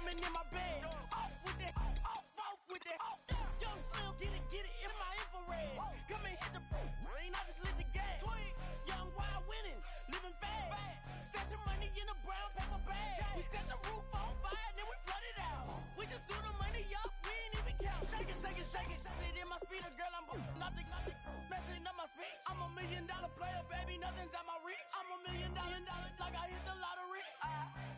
women in my bed. Off with it, off with it. Young Slim, get it in my infrared. Come and hit the rain, I just lit the gas. Young wild winning, living fast. Stashing money in a brown paper bag. We set the roof on fire, then we flood it out. We just threw the money up, we ain't even count. Shake it, shake it, shake it. Shake it in my speeder, girl, I'm nothing, messing up my speech. I'm $1 million player, baby, nothing's out my reach. I'm $1 million, like I hit the lottery.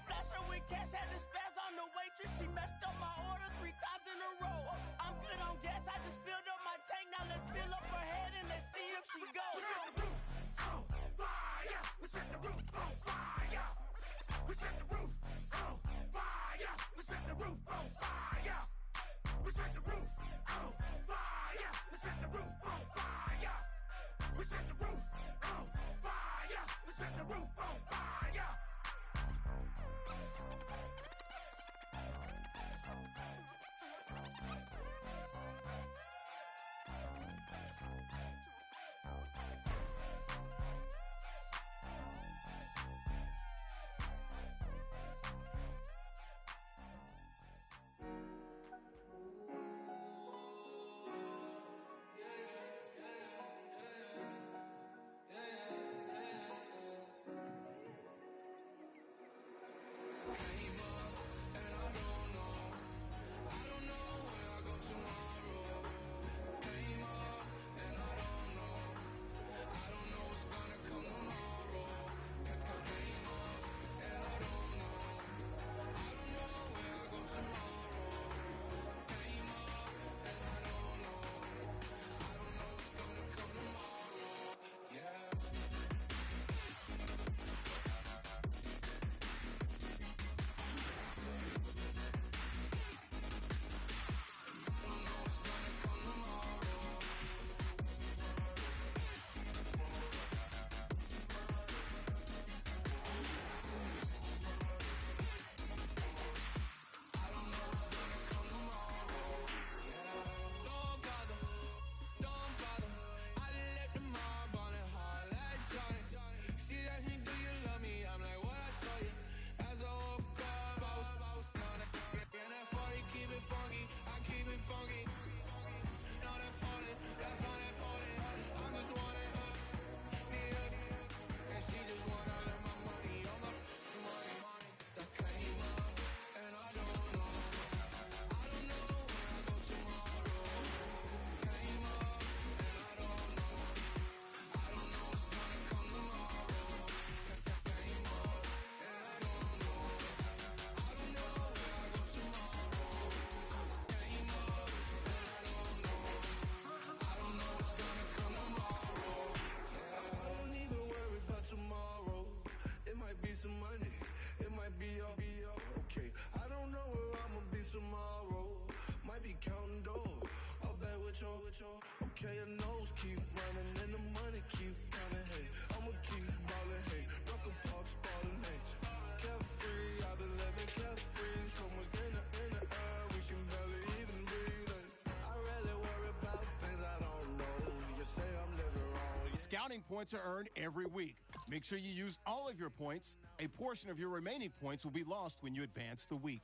Splash her with cash, had to spaz on the waitress. She messed up my order 3 times in a row. I'm good on gas, I just filled up my tank. Now let's fill up her head and let's see if she goes. We set the roof on fire. We set the roof on fire. We set the roof on fire. We set the roof on fire. We set the roof on fire. We set the roof on fire. We set the roof on fire. We set the roof on fire. Some money, it might be all okay. I don't know where I'ma be tomorrow. Might be counting dough. I'll bet with your. Okay, your nose keep running and the money keep coming. Hey, I'ma keep ballin'. Hey, rock a pop, ballin'. Hey, carefree, I've been living carefree. So much in the air, we can barely even breathe. Hey, I really worry about things I don't know. You say I'm living wrong. Scouting points are earned every week. Make sure you use all of your points. A portion of your remaining points will be lost when you advance the week.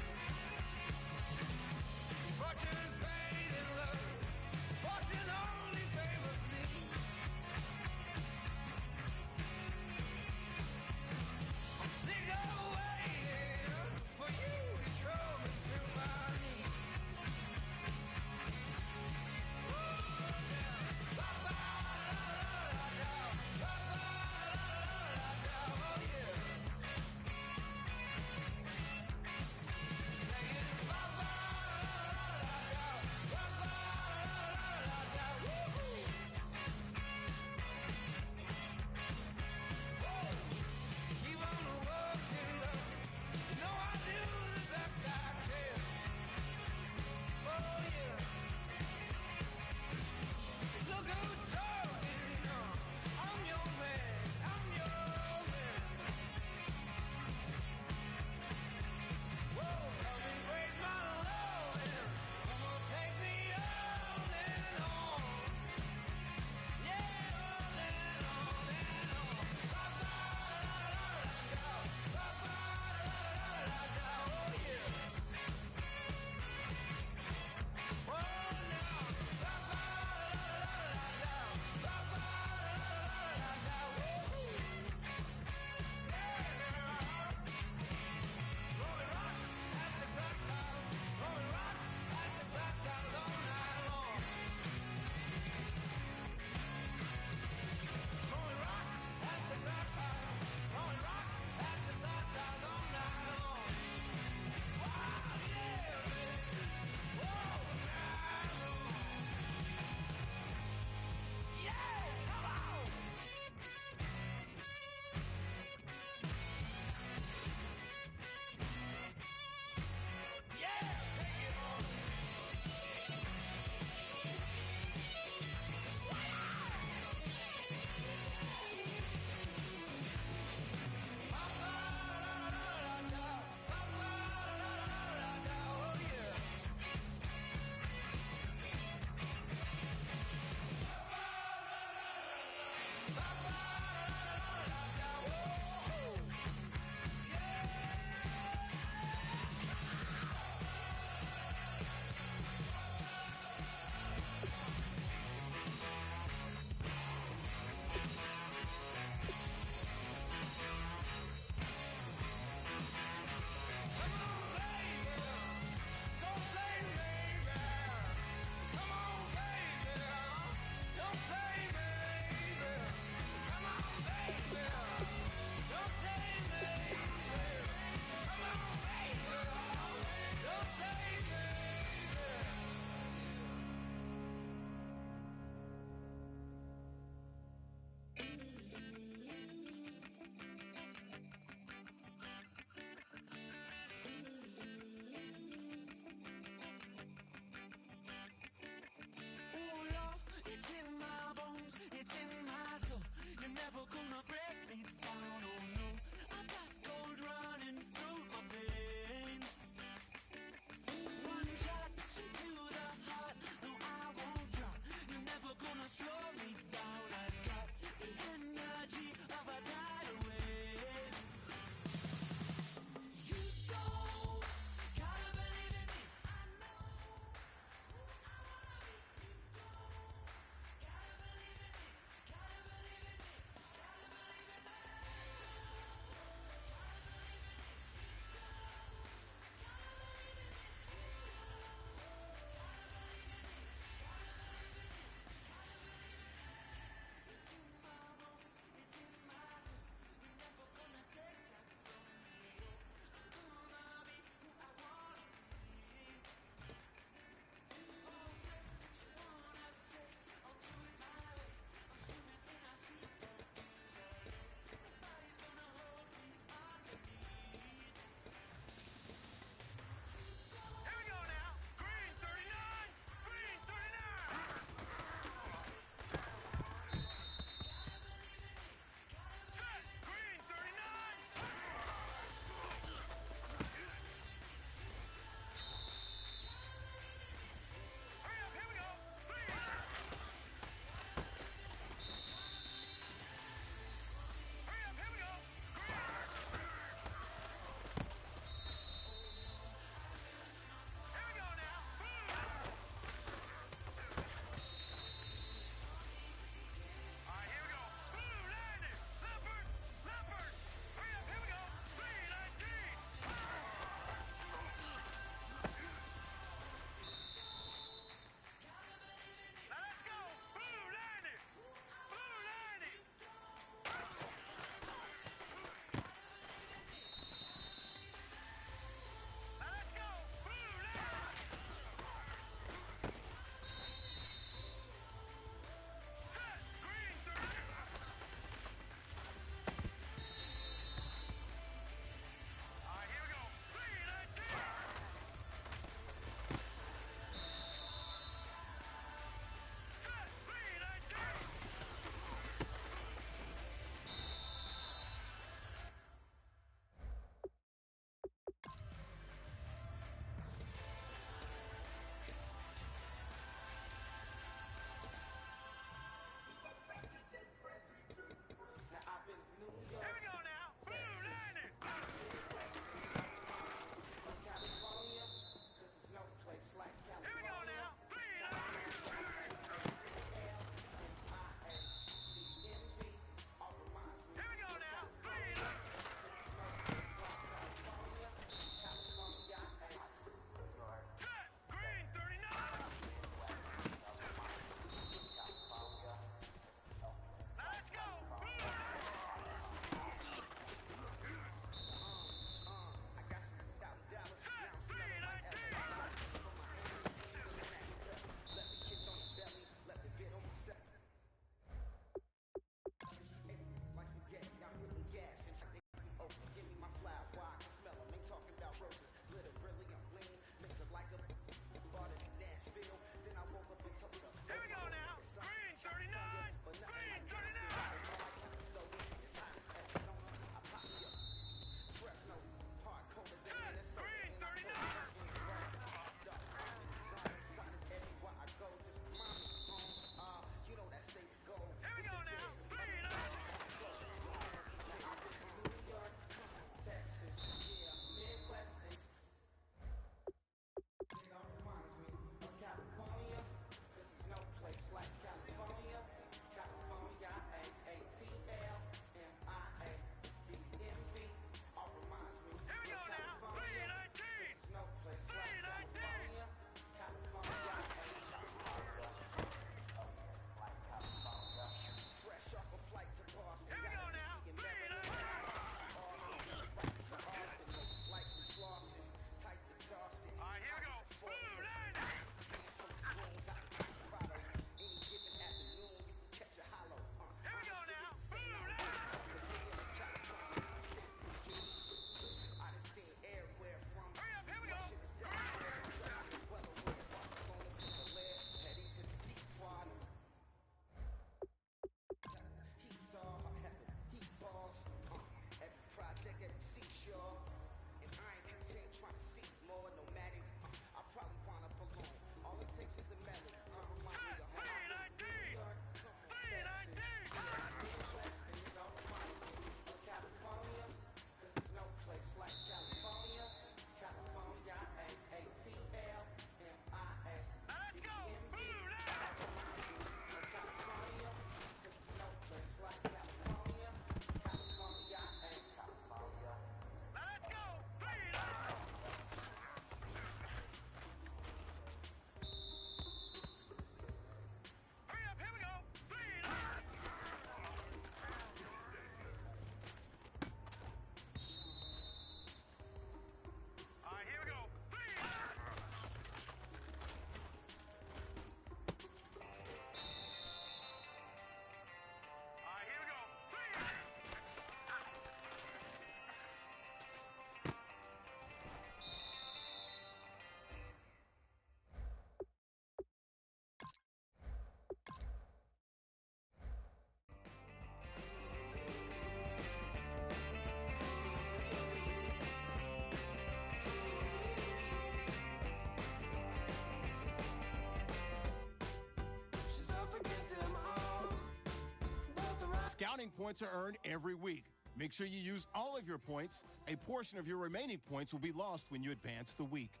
Winning points are earned every week. Make sure you use all of your points. A portion of your remaining points will be lost when you advance the week.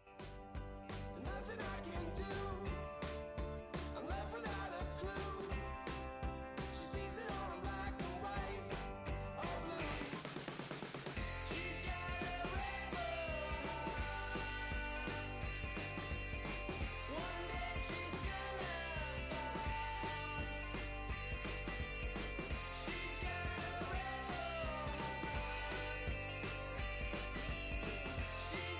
Nothing I can do. I'm left without a clue. She sees it all in black and white or blue. She's got a rebel heart. One day she's gonna fall. She's got a rebel heart. She's a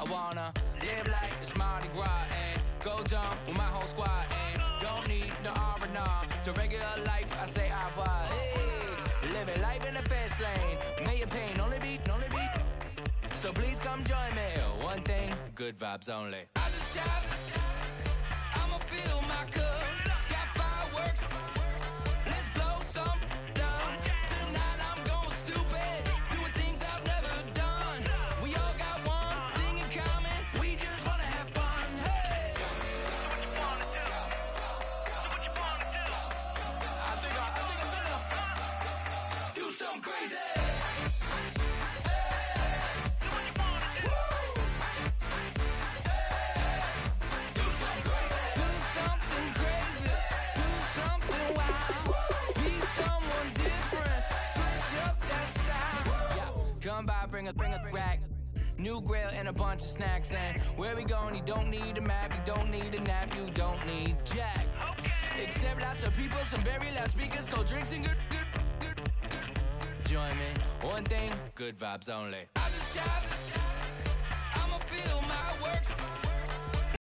wanna live like it's Mardi Gras and go dumb with my whole squad and don't need no R&R to regular life. I say au revoir. Hey, living life in the fast lane. May your pain only be. So please come join me. One thing, good vibes only. I just tap. I'ma fill my cup. Got fireworks. Let's blow some down. Tonight I'm going stupid. Doing things I've never done. We all got one thing in common. We just wanna have fun. Hey. So what you wanna do? I think I'm gonna do something crazy. Do something crazy. Do something new grill, and a bunch of snacks. And where we going, you don't need a map, you don't need a nap, you don't need jack. Except lots of people, some very loud speakers, cold drinks, and good. Join me, one thing, good vibes only. I just tapped, I'ma feel my works.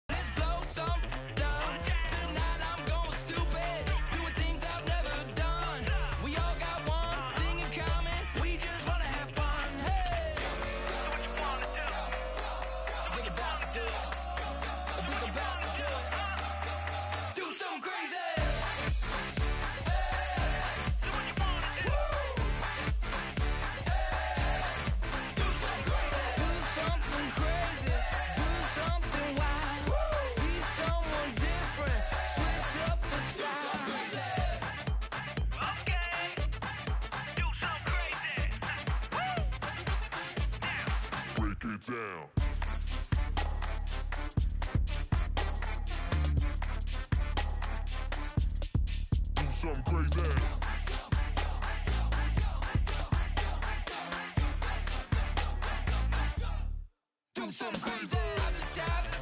Let's blow some down. Tonight I'm going stupid, doing things I've never done. We all got one thing in common, we just wanna have fun. Hey, what you wanna do? Think about to do it. Think about to do it. Do something crazy. Down. Do something crazy. Do something crazy. I just tapped,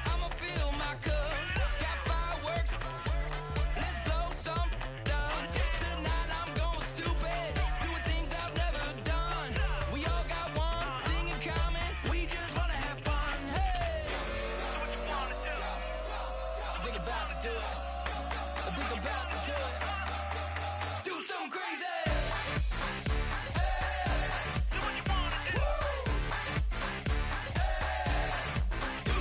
I'ma fill my cup. Got fireworks, let's blow some down. Tonight I'm going stupid, doing things I've never done. We all got one thing in common, we just wanna have fun. Hey, what you wanna do? Think about to do it. Think about to do it. Do something crazy. Do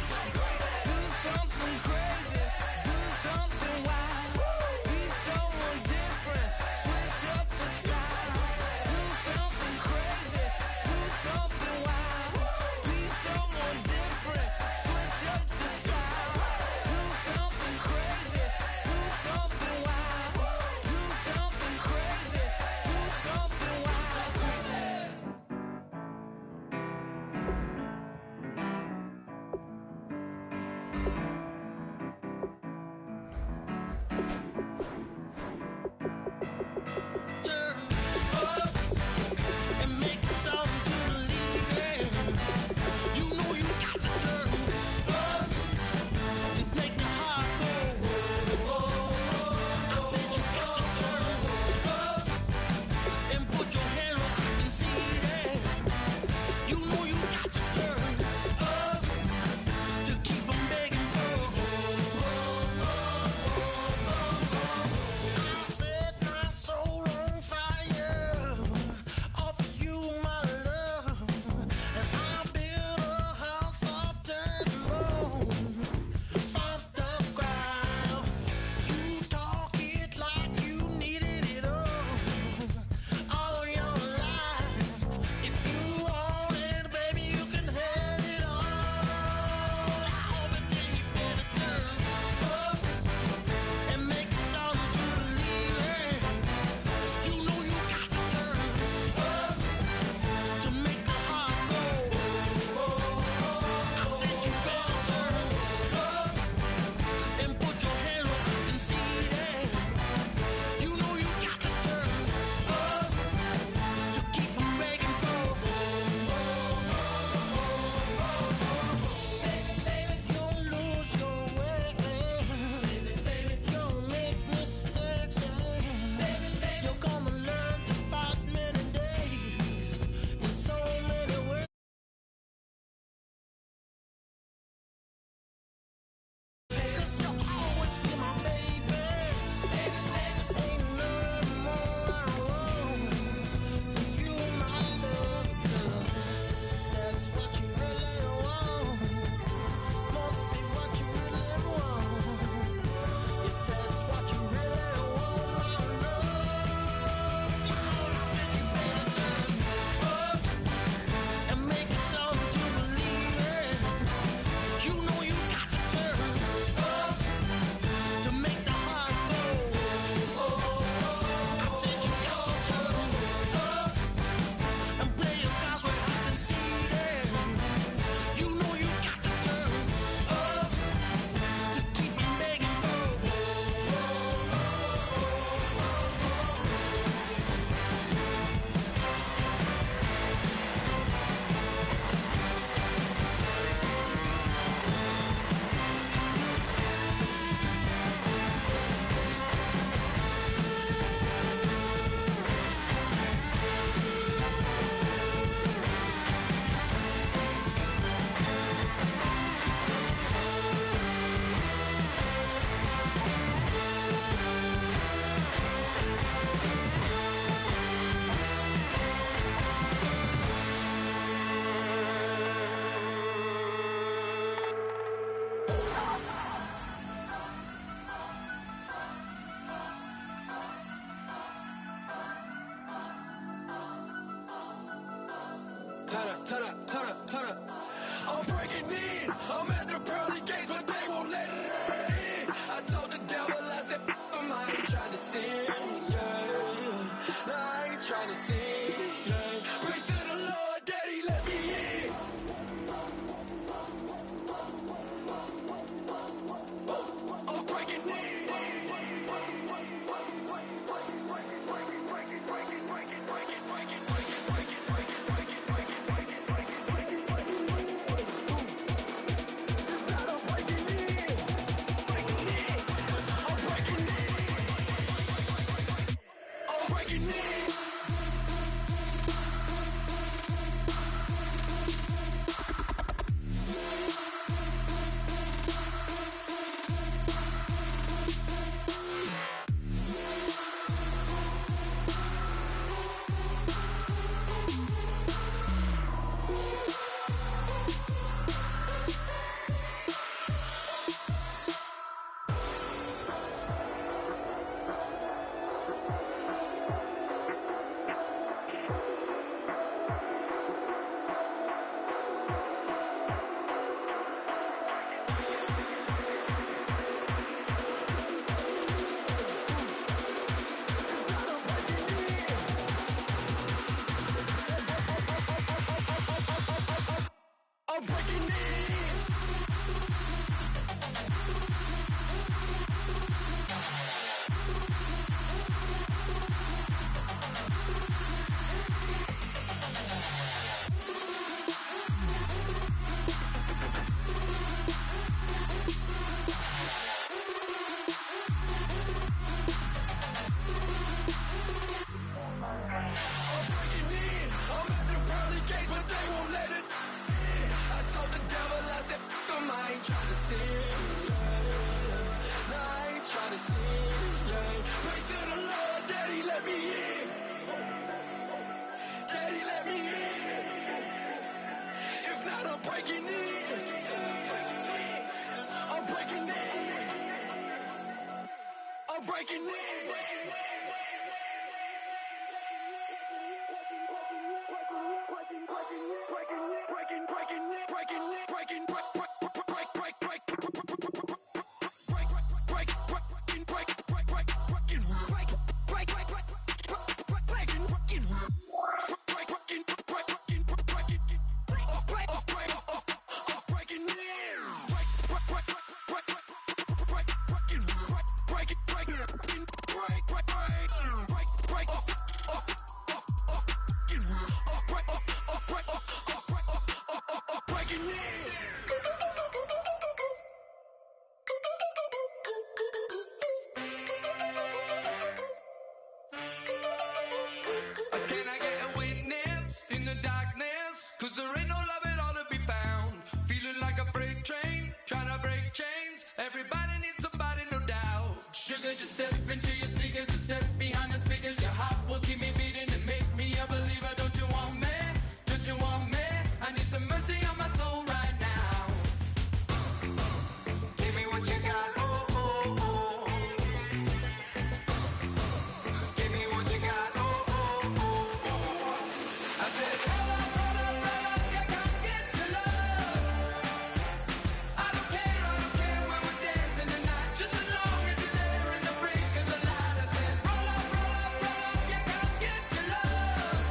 in. I'm at the pearly gates, but they won't let it in. I told the devil, I said, I ain't trying to sin, yeah. No, I ain't trying to sin, yeah. Pray to the Lord, Daddy, let me in. I'm breaking in. I'm breaking in. Just step into your sneakers and step behind the speakers. Your heart will keep me beating and make me a believer. Don't you want me? Don't you want me? I need some mercy on my soul right now. Give me what you got, oh, oh, oh. Give me what you got, oh, oh, oh. I said, roll up, yeah, come get your love. I don't care where we're dancing tonight, just as long as you're there in the break of the light. I said, roll up, yeah, come get your love.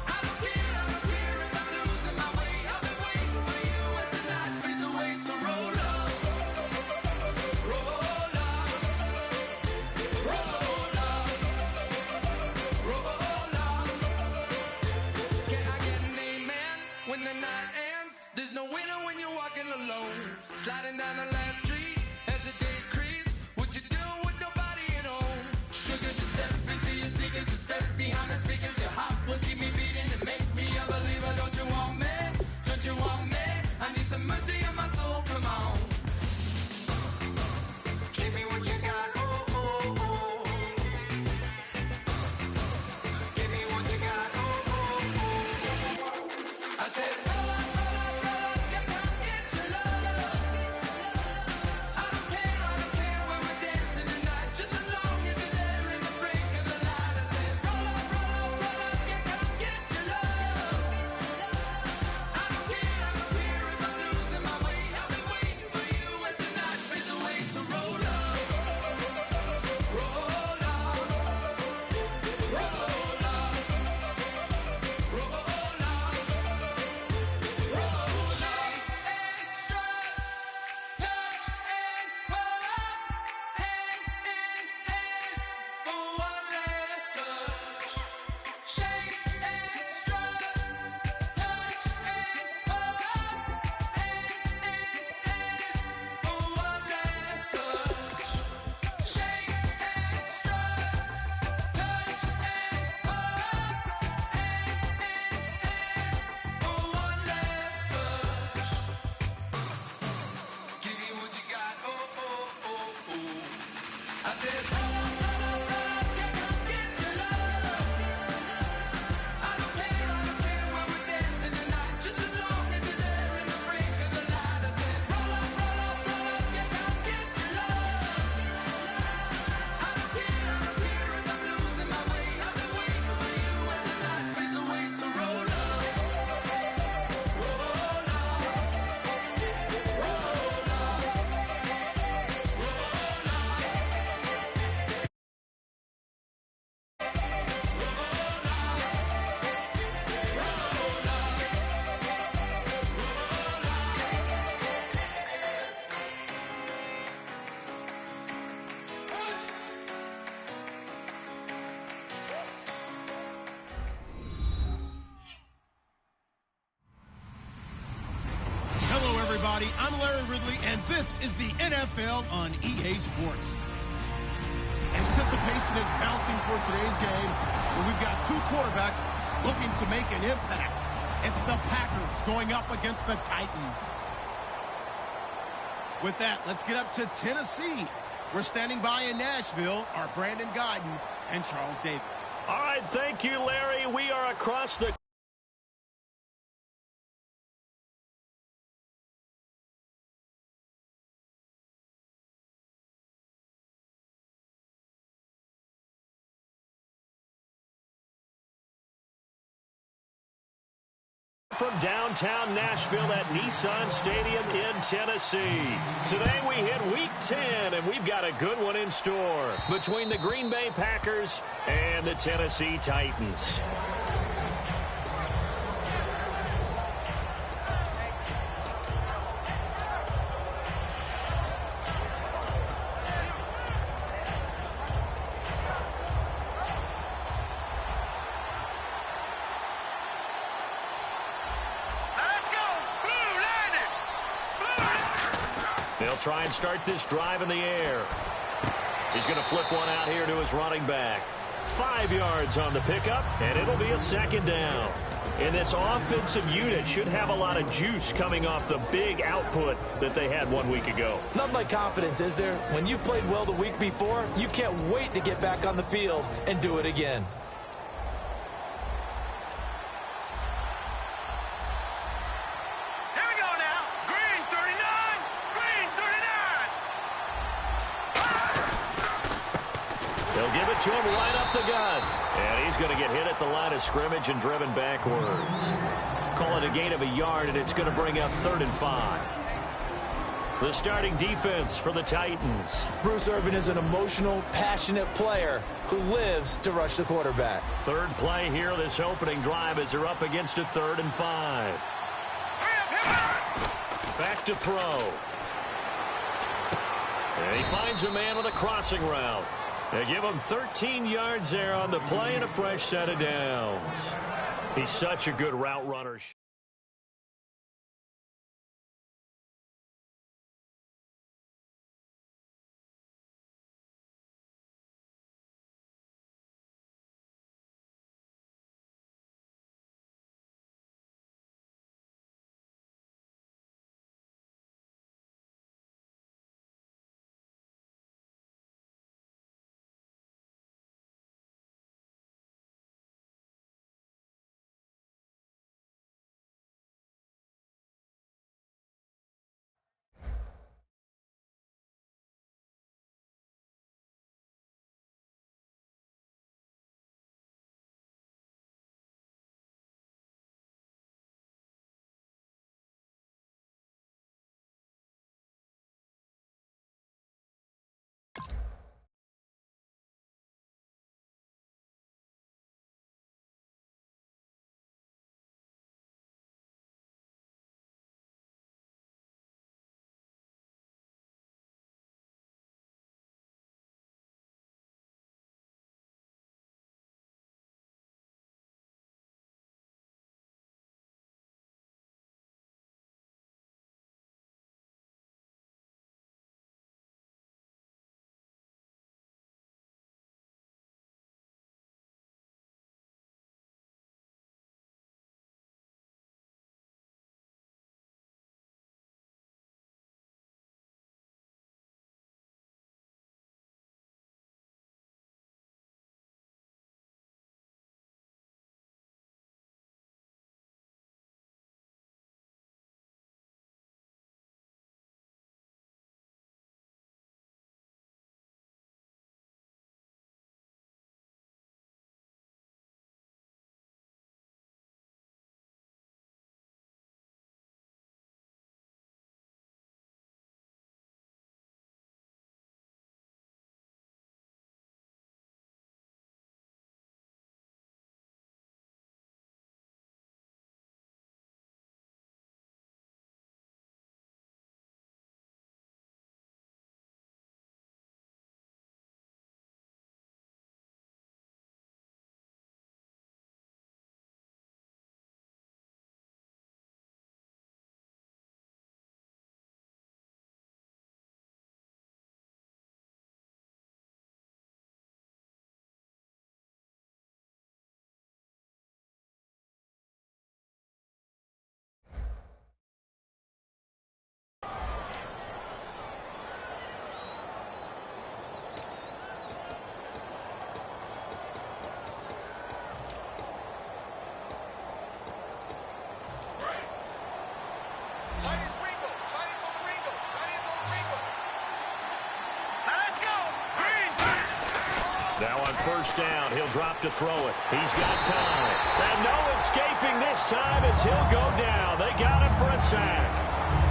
I don't care if I'm losing my way. I've been waiting for you as the night fades away. So roll up, roll up, roll up, roll up. Can I get an amen when the night ends? There's no winner when you're walking alone. Sliding down the last street as the day creeps. What you doing with nobody at home? Sugar, just step into your sneakers and step behind the speakers. Your heart will keep me beating and make me a believer. Don't you want me? Don't you want me? I need some mercy on my soul. Come on. Give me what you got. Oh, oh, oh. Give me what you got. Oh, oh, oh. I said, roll up, yeah, come get your love. I don't care where we're dancing tonight, just as long as you're there in the break of the light. I said, roll up, everybody. I'm Larry Ridley, and this is the NFL on EA Sports. Anticipation is bouncing for today's game, where we've got two quarterbacks looking to make an impact. It's the Packers going up against the Titans. With that, let's get up to Tennessee. We're standing by in Nashville, our Brandon Guyton and Charles Davis. All right, thank you, Larry. We are across the from downtown Nashville at Nissan Stadium in Tennessee. Today we hit Week 10, and we've got a good one in store between the Green Bay Packers and the Tennessee Titans. They'll try and start this drive in the air. He's going to flip one out here to his running back. 5 yards on the pickup, and it'll be a second down. And this offensive unit should have a lot of juice coming off the big output that they had 1 week ago. Nothing like confidence, is there? When you've played well the week before, you can't wait to get back on the field and do it again. They'll give it to him right up the gut. And he's going to get hit at the line of scrimmage and driven backwards. Call it a gain of a yard, and it's going to bring up 3rd and 5. The starting defense for the Titans. Bruce Irvin is an emotional, passionate player who lives to rush the quarterback. Third play here, this opening drive, as they're up against a 3rd and 5. Back to throw. And he finds a man with a crossing route. They give him 13 yards there on the play and a fresh set of downs. He's such a good route runner. Now on first down, he'll drop to throw it. He's got time. And no escaping this time as he'll go down. They got him for a sack.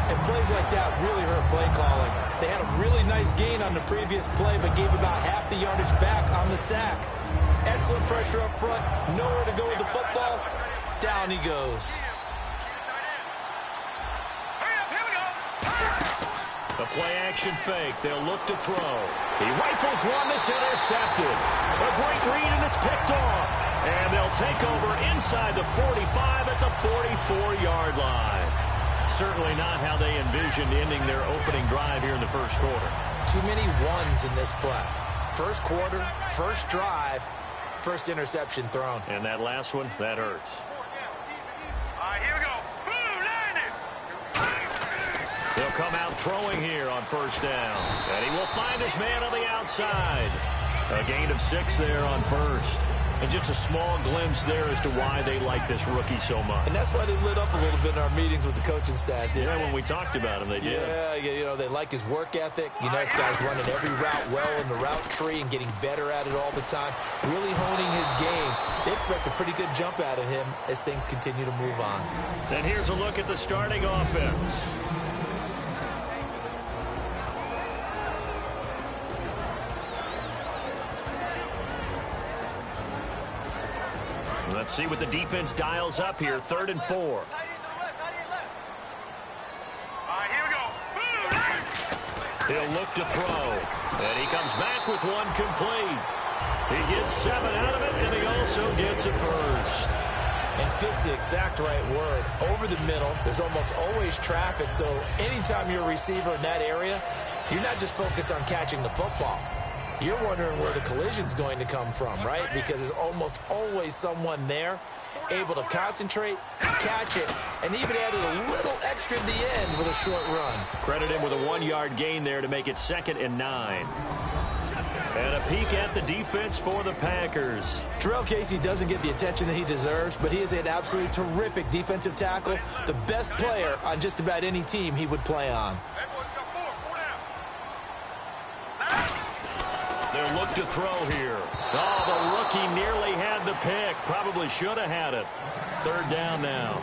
And plays like that really hurt play calling. They had a really nice gain on the previous play, but gave about half the yardage back on the sack. Excellent pressure up front. Nowhere to go with the football. Down he goes. The play-action fake. They'll look to throw. He rifles one that's intercepted. A great read, and it's picked off. And they'll take over inside the 45 at the 44-yard line. Certainly not how they envisioned ending their opening drive here in the first quarter. Too many ones in this play. First quarter, first drive, first interception thrown. And that last one, that hurts. All right, here we go. He'll come out throwing here on first down. And he will find his man on the outside. A gain of 6 there on first. And just a small glimpse there as to why they like this rookie so much. And that's why they lit up a little bit in our meetings with the coaching staff. Yeah, when we talked about him, they did. Yeah, you know, they like his work ethic. You know, this guy's running every route well in the route tree and getting better at it all the time. Really honing his game. They expect a pretty good jump out of him as things continue to move on. And here's a look at the starting offense. Let's see what the defense dials up here. 3rd and 4. All right, here we go. He'll look to throw. And he comes back with one complete. He gets 7 out of it, and he also gets a first. And fits the exact right word. Over the middle, there's almost always traffic, so anytime you're a receiver in that area, you're not just focused on catching the football. You're wondering where the collision's going to come from, right? Because there's almost always someone there able to concentrate, catch it, and even added a little extra at the end with a short run. Credit him with a 1-yard gain there to make it 2nd and 9. And a peek at the defense for the Packers. Terrell Casey doesn't get the attention that he deserves, but he is an absolutely terrific defensive tackle, the best player on just about any team he would play on. They'll look to throw here. Oh, the rookie nearly had the pick. Probably should have had it. 3rd down now.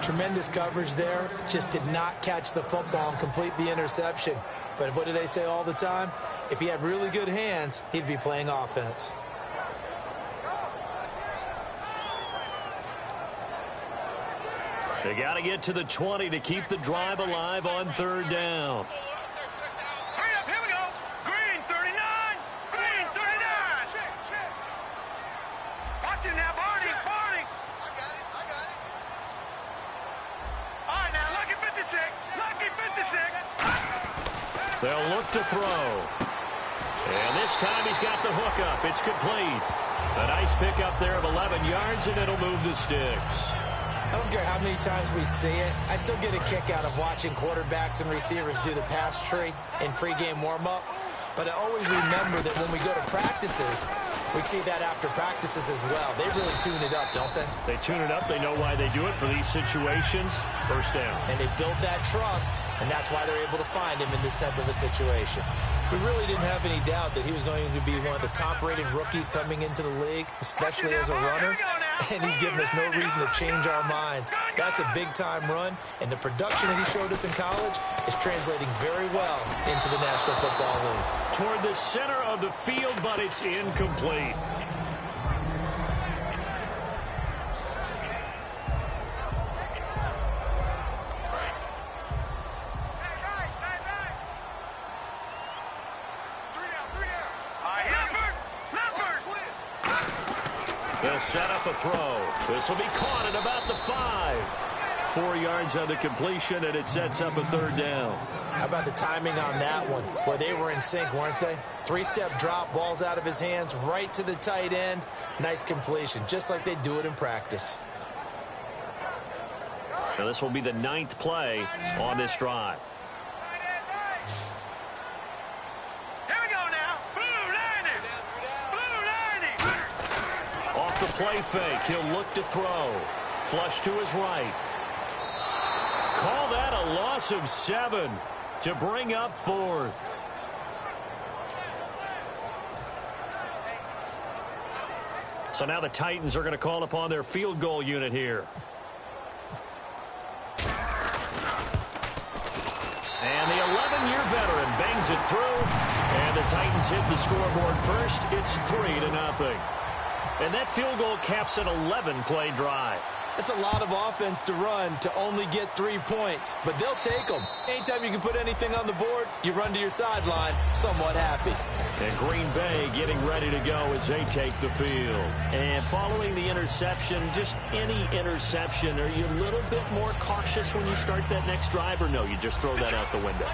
Tremendous coverage there. Just did not catch the football and complete the interception. But what do they say all the time? If he had really good hands, he'd be playing offense. They got to get to the 20 to keep the drive alive on 3rd down. They'll look to throw. And this time he's got the hook up. It's complete. A nice pickup there of 11 yards, and it'll move the sticks. I don't care how many times we see it. I still get a kick out of watching quarterbacks and receivers do the pass tree in pregame warm-up. But I always remember that when we go to practices, we see that after practices as well. They really tune it up, don't they? They tune it up. They know why they do it for these situations. First down. And they build that trust, and that's why they're able to find him in this type of a situation. We really didn't have any doubt that he was going to be one of the top-rated rookies coming into the league, especially as a runner. And he's given us no reason to change our minds. That's a big-time run, and the production that he showed us in college is translating very well into the National Football League. Toward the center of the field, but it's incomplete. They'll set up a throw. This will be caught at about the 5. 4 yards on the completion, and it sets up a 3rd down. How about the timing on that one? Where they were in sync, weren't they? 3-step drop, balls out of his hands, right to the tight end. Nice completion, just like they do it in practice. Now this will be the 9th play on this drive. Off the play fake, he'll look to throw. Flush to his right. Caught loss of 7 to bring up 4th. So now the Titans are going to call upon their field goal unit here. And the 11-year veteran bangs it through. And the Titans hit the scoreboard first. It's 3-0. And that field goal caps an 11-play drive. It's a lot of offense to run to only get 3 points, but they'll take them. Anytime you can put anything on the board, you run to your sideline somewhat happy. And Green Bay getting ready to go as they take the field. And following the interception, just any interception, are you a little bit more cautious when you start that next drive, or no, you just throw that out the window?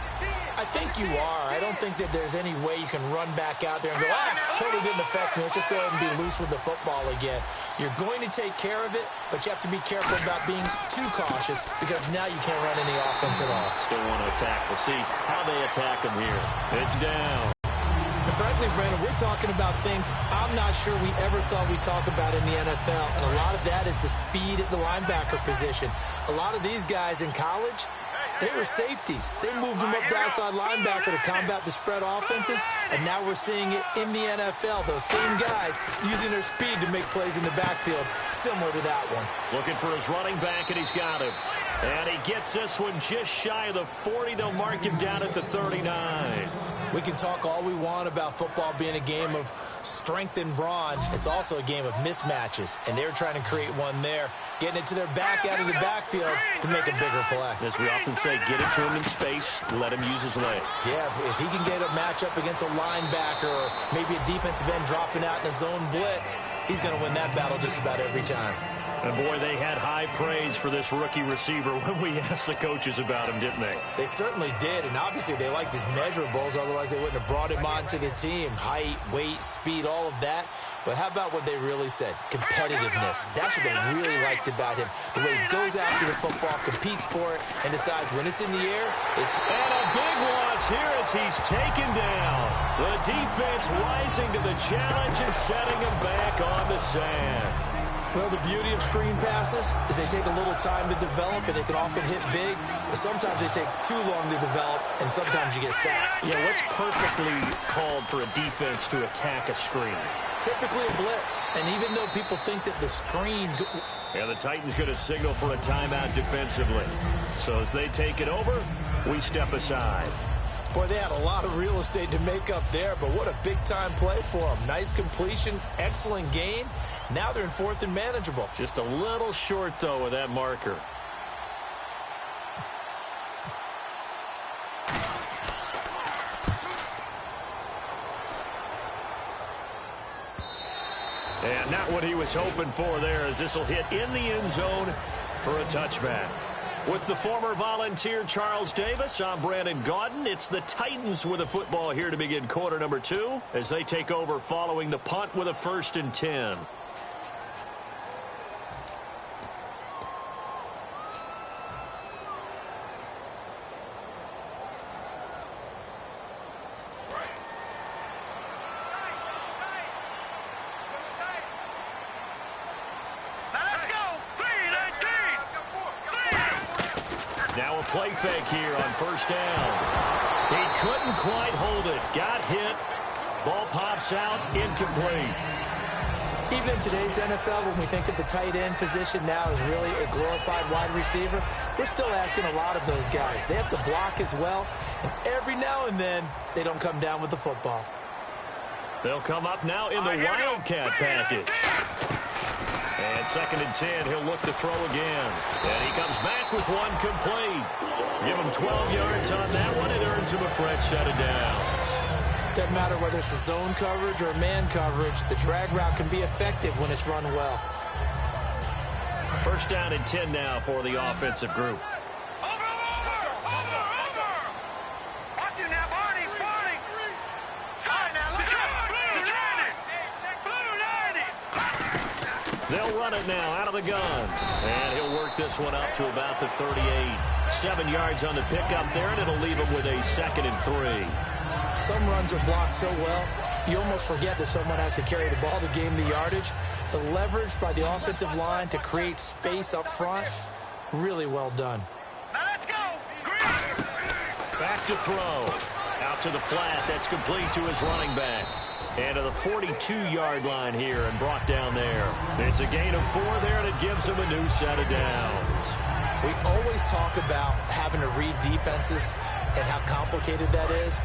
I think you are. I don't think that there's any way you can run back out there and go, totally didn't affect me. Let's just go ahead and be loose with the football again. You're going to take care of it, but you have to be careful about being too cautious because now you can't run any offense at all. Still want to attack. We'll see how they attack them here. It's down. And frankly, Brandon, we're talking about things I'm not sure we ever thought we'd talk about in the NFL. And a lot of that is the speed at the linebacker position. A lot of these guys in college, they were safeties. They moved them up to outside linebacker to combat the spread offenses, and now we're seeing it in the NFL. Those same guys using their speed to make plays in the backfield, similar to that one. Looking for his running back, and he's got him. And he gets this one just shy of the 40. They'll mark him down at the 39. We can talk all we want about football being a game of strength and brawn. It's also a game of mismatches, and they're trying to create one there, getting it to their back out of the backfield to make a bigger play. As we often say, get it to him in space, let him use his leg. Yeah, if he can get a matchup against a linebacker or maybe a defensive end dropping out in a zone blitz, he's going to win that battle just about every time. And, boy, they had high praise for this rookie receiver when we asked the coaches about him, didn't they? They certainly did, and obviously they liked his measurables. Otherwise, they wouldn't have brought him onto the team. Height, weight, speed, all of that. But how about what they really said? Competitiveness. That's what they really liked about him. The way he goes after the football, competes for it, and decides when it's in the air, it's... And a big loss here as he's taken down. The defense rising to the challenge and setting him back on the sand. Well, the beauty of screen passes is they take a little time to develop, and they can often hit big, but sometimes they take too long to develop, and sometimes you get sacked. Yeah, what's perfectly called for a defense to attack a screen? Typically a blitz, and even though people think that the screen... Yeah, the Titans going to signal for a timeout defensively. So as they take it over, we step aside. Boy, they had a lot of real estate to make up there, but what a big-time play for them. Nice completion, excellent gain. Now they're in 4th and manageable. Just a little short, though, with that marker. And not what he was hoping for there, as this will hit in the end zone for a touchback. With the former Volunteer Charles Davis, I'm Brandon Gaudin. It's the Titans with a football here to begin quarter number 2 as they take over following the punt with a 1st and 10. Now a play fake here on 1st down. He couldn't quite hold it. Got hit. Ball pops out. Incomplete. Even in today's NFL, when we think of the tight end position now as really a glorified wide receiver, we're still asking a lot of those guys. They have to block as well, and every now and then, they don't come down with the football. They'll come up now in the Wildcat package. And 2nd and 10, he'll look to throw again. And he comes back with one complete. Give him 12 yards on that one. It earns him a fresh set of downs. Doesn't matter whether it's a zone coverage or a man coverage, the drag route can be effective when it's run well. 1st down and 10 now for the offensive group. They'll run it now out of the gun. And he'll work this one up to about the 38. 7 yards on the pickup there, and it'll leave him with a 2nd and 3. Some runs are blocked so well, you almost forget that someone has to carry the ball to gain the yardage. The leverage by the offensive line to create space up front, really well done. Now let's go. to throw. Out to the flat. That's complete to his running back. And to the 42-yard line here and brought down there. It's a gain of 4 there, and it gives him a new set of downs. We always talk about having to read defenses and how complicated that is.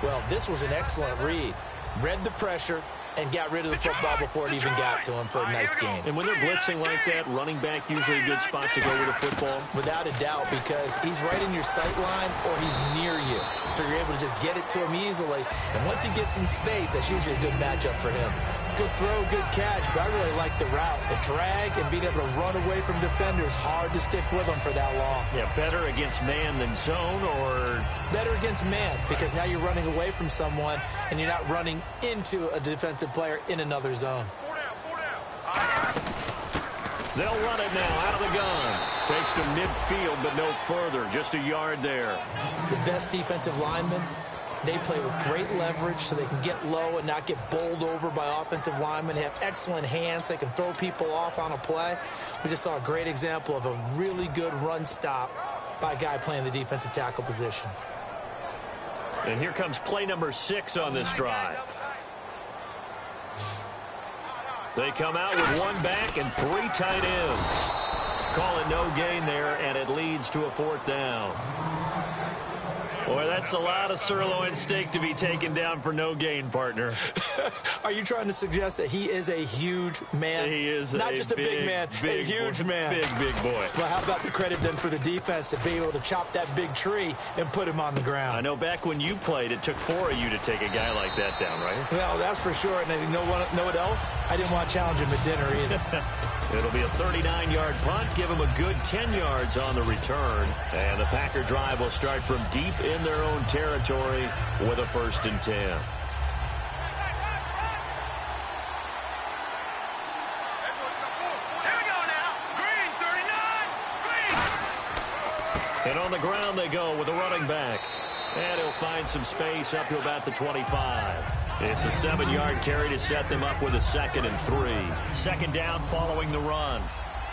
Well, this was an excellent read. Read the pressure and got rid of the football before it even got to him for a nice gain. And when they're blitzing like that, running back usually a good spot to go with the football? Without a doubt, because he's right in your sight line or he's near you. So you're able to just get it to him easily. And once he gets in space, that's usually a good matchup for him. Good throw, good catch, but I really like the route. The drag and being able to run away from defenders, hard to stick with them for that long. Yeah, better against man than zone, or? Better against man, because now you're running away from someone and you're not running into a defensive player in another zone. They'll run it now out of the gun. Takes to midfield, but no further. Just a yard there. The best defensive linemen, they play with great leverage so they can get low and not get bowled over by offensive linemen. They have excellent hands. They can throw people off on a play. We just saw a great example of a really good run stop by a guy playing the defensive tackle position. And here comes play number 6 on this drive. They come out with 1 back and 3 tight ends. Call it no gain there, and it leads to a 4th down. Boy, that's a lot of sirloin steak to be taken down for no gain, partner. Are you trying to suggest that he is a huge man? He is not just a big man, a huge man. Big boy. Well, how about the credit then for the defense to be able to chop that big tree and put him on the ground? I know back when you played, it took 4 of you to take a guy like that down, right? Well, that's for sure. And you know what else? I didn't want to challenge him at dinner either. It'll be a 39-yard punt. Give him a good 10 yards on the return. And the Packer drive will start from deep in their own territory with a 1st and 10. Here we go now. Green, 39. Green. And on the ground they go with a running back. And he'll find some space up to about the 25. It's a 7-yard carry to set them up with a 2nd and 3. 2nd down following the run.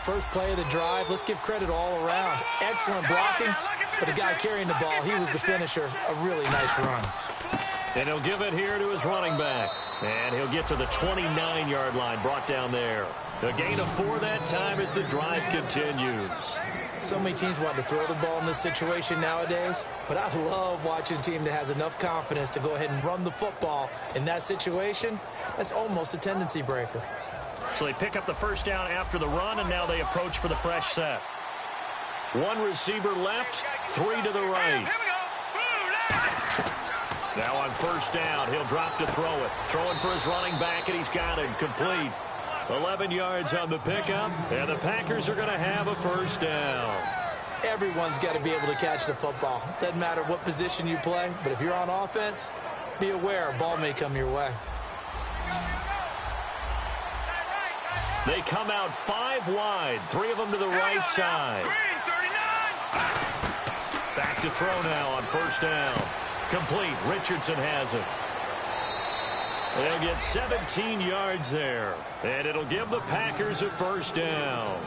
First play of the drive. Let's give credit all around. Excellent blocking. But the guy carrying the ball, he was the finisher. A really nice run. And he'll give it here to his running back. And he'll get to the 29-yard line, brought down there. A gain of 4 that time as the drive continues. So many teams want to throw the ball in this situation nowadays, but I love watching a team that has enough confidence to go ahead and run the football. In that situation, that's almost a tendency breaker. So they pick up the 1st down after the run, and now they approach for the fresh set. 1 receiver left, 3 to the right. Now on 1st down, he'll drop to throw it. Throwing for his running back, and he's got it complete. 11 yards on the pickup, and the Packers are going to have a 1st down. Everyone's got to be able to catch the football. Doesn't matter what position you play, but if you're on offense, be aware a ball may come your way. They come out 5 wide, 3 of them to the right side. Back to throw now on 1st down. Complete. Richardson has it. They'll get 17 yards there, and it'll give the Packers a 1st down.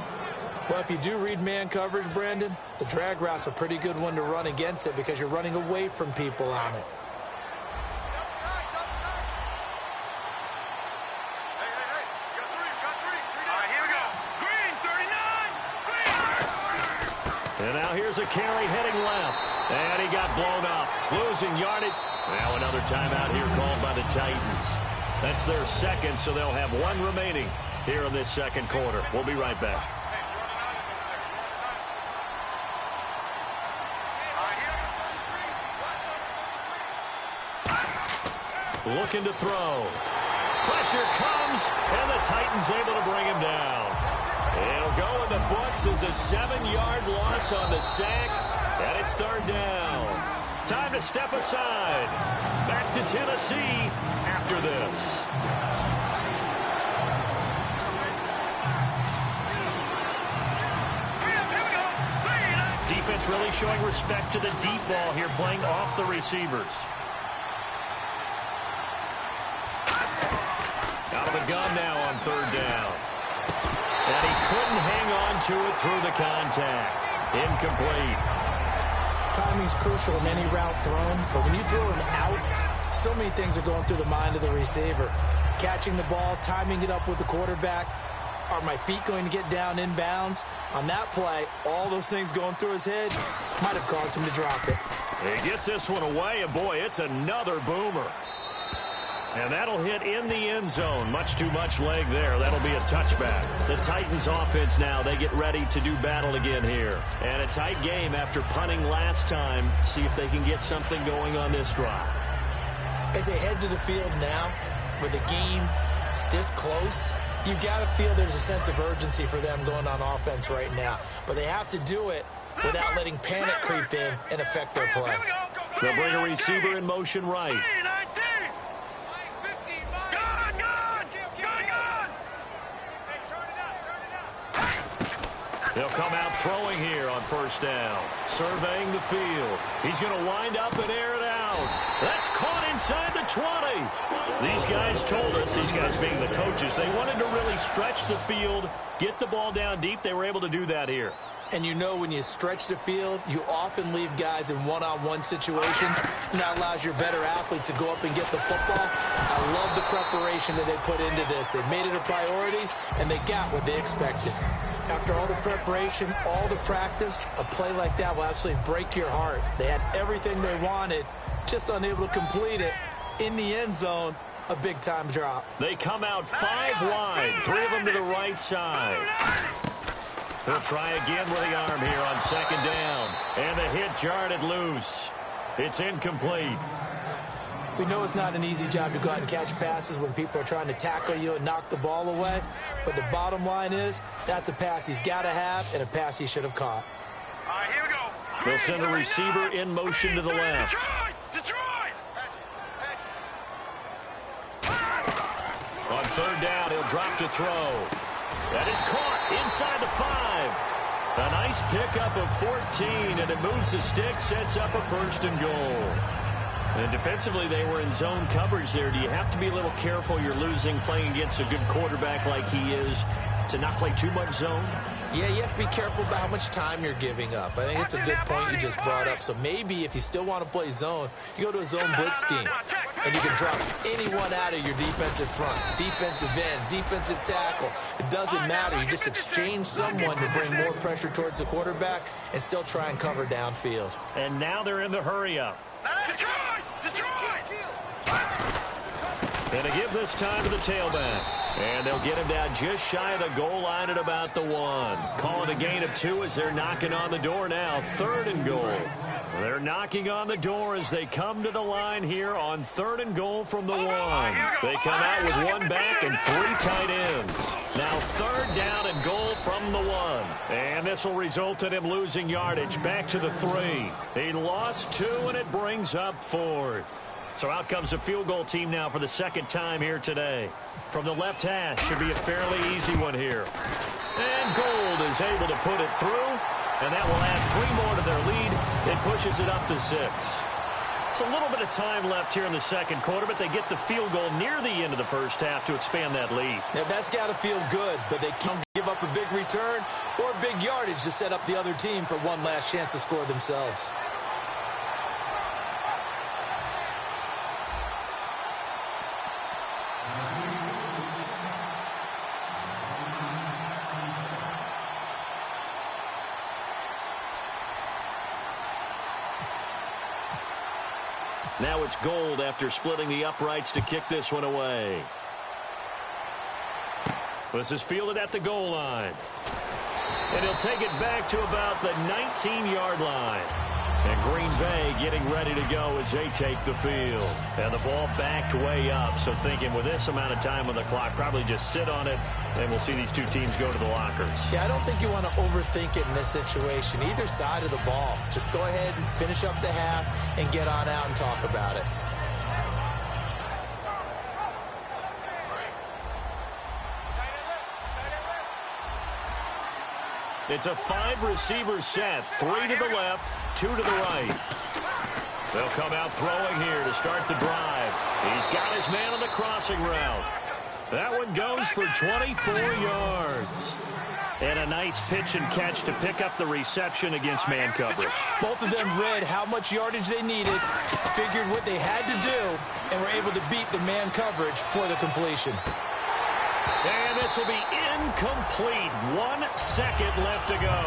Well, if you do read man coverage, Brandon, the drag route's a pretty good one to run against it because you're running away from people on it. And now here's a carry heading left. And he got blown up. Losing yardage. Now another timeout here called by the Titans. That's their 2nd, so they'll have 1 remaining here in this 2nd quarter. We'll be right back. Looking to throw. Pressure comes, and the Titans able to bring him down. It'll go in the books as a 7-yard loss on the sack, and it's 3rd down. Time to step aside. Back to Tennessee after this. Defense really showing respect to the deep ball here, playing off the receivers. Out of the gun now on 3rd down. And he couldn't hang on to it through the contact. Incomplete. Timing's crucial in any route thrown, but when you throw him out, so many things are going through the mind of the receiver. Catching the ball, timing it up with the quarterback. Are my feet going to get down inbounds? On that play, all those things going through his head might have caused him to drop it. He gets this one away, and boy, it's another boomer. And that'll hit in the end zone. Much too much leg there. That'll be a touchback. The Titans offense now, they get ready to do battle again here. And a tight game after punting last time. See if they can get something going on this drive. As they head to the field now, with the game this close, you've got to feel there's a sense of urgency for them going on offense right now. But they have to do it without letting panic creep in and affect their play. They'll bring a receiver in motion right. They'll come out throwing here on first down. Surveying the field. He's going to wind up and air it out. That's caught inside the 20. These guys told us, these guys being the coaches, they wanted to really stretch the field, get the ball down deep. They were able to do that here. And you know when you stretch the field, you often leave guys in one-on-one situations. And that allows your better athletes to go up and get the football. I love the preparation that they put into this. They made it a priority, and they got what they expected. After all the preparation, all the practice, a play like that will absolutely break your heart. They had everything they wanted, just unable to complete it. In the end zone, a big-time drop. They come out 5 wide, 3 of them to the right side. He'll try again with the arm here on second down. And the hit jarred it loose. It's incomplete. We know it's not an easy job to go out and catch passes when people are trying to tackle you and knock the ball away. But the bottom line is, that's a pass he's got to have and a pass he should have caught. All right, here we go. They'll send a receiver in motion to the left. Detroit! On third down, he'll drop to throw. That is caught inside the 5. A nice pickup of 14, and it moves the stick, sets up a first and goal. And defensively, they were in zone coverage there. Do you have to be a little careful? You're losing, playing against a good quarterback like he is, to not play too much zone? Yeah, you have to be careful about how much time you're giving up. I think it's a good point you just brought up. So maybe if you still want to play zone, you go to a zone blitz scheme. And you can drop anyone out of your defensive front, defensive end, defensive tackle. It doesn't matter. You just exchange someone to bring more pressure towards the quarterback and still try and cover downfield. And now they're in the hurry-up. And a give this time to the tailback. And they'll get him down just shy of the goal line at about the 1. Call it a gain of 2 as they're knocking on the door now. 3rd and goal. They're knocking on the door as they come to the line here on 3rd and goal from the 1. They come out with 1 back and 3 tight ends. Now 3rd down and goal from the 1. And this will result in him losing yardage back to the 3. He lost 2, and it brings up 4th. So out comes a field goal team now for the 2nd time here today. From the left hash, should be a fairly easy one here. And Gold is able to put it through, and that will add 3 more to their lead. It pushes it up to 6. It's a little bit of time left here in the 2nd quarter, but they get the field goal near the end of the first half to expand that lead. Now, that's got to feel good, but they can't give up a big return or big yardage to set up the other team for one last chance to score themselves. Now it's Gold after splitting the uprights to kick this one away. This is fielded at the goal line. And he'll take it back to about the 19-yard line. And Green Bay getting ready to go as they take the field. And the ball backed way up. So thinking with this amount of time on the clock, probably just sit on it, and we'll see these two teams go to the lockers. Yeah, I don't think you want to overthink it in this situation. Either side of the ball. Just go ahead and finish up the half and get on out and talk about it. It's a 5-receiver set. 3 to the left, 2 to the right. They'll come out throwing here to start the drive. He's got his man on the crossing route. That one goes for 24 yards. And a nice pitch and catch to pick up the reception against man coverage. Both of them read how much yardage they needed, figured what they had to do, and were able to beat the man coverage for the completion. And this will be incomplete. 1 second left to go.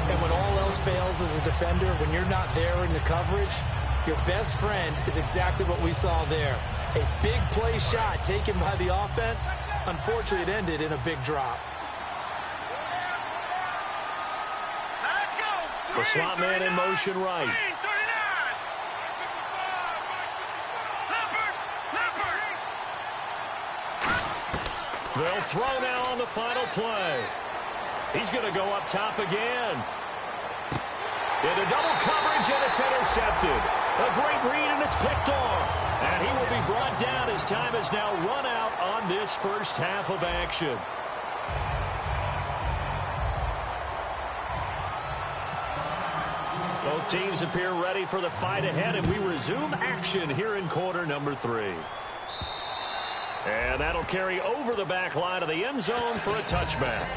And when all else fails as a defender, when you're not there in the coverage, your best friend is exactly what we saw there. A big play shot taken by the offense. Unfortunately, it ended in a big drop. The slot man in motion right. They'll throw now on the final play. He's going to go up top again. Into double coverage, and it's intercepted. A great read, and it's picked off. And he will be brought down as time has now run out on this first half of action. Both teams appear ready for the fight ahead, and we resume action here in quarter number 3. And that'll carry over the back line of the end zone for a touchback.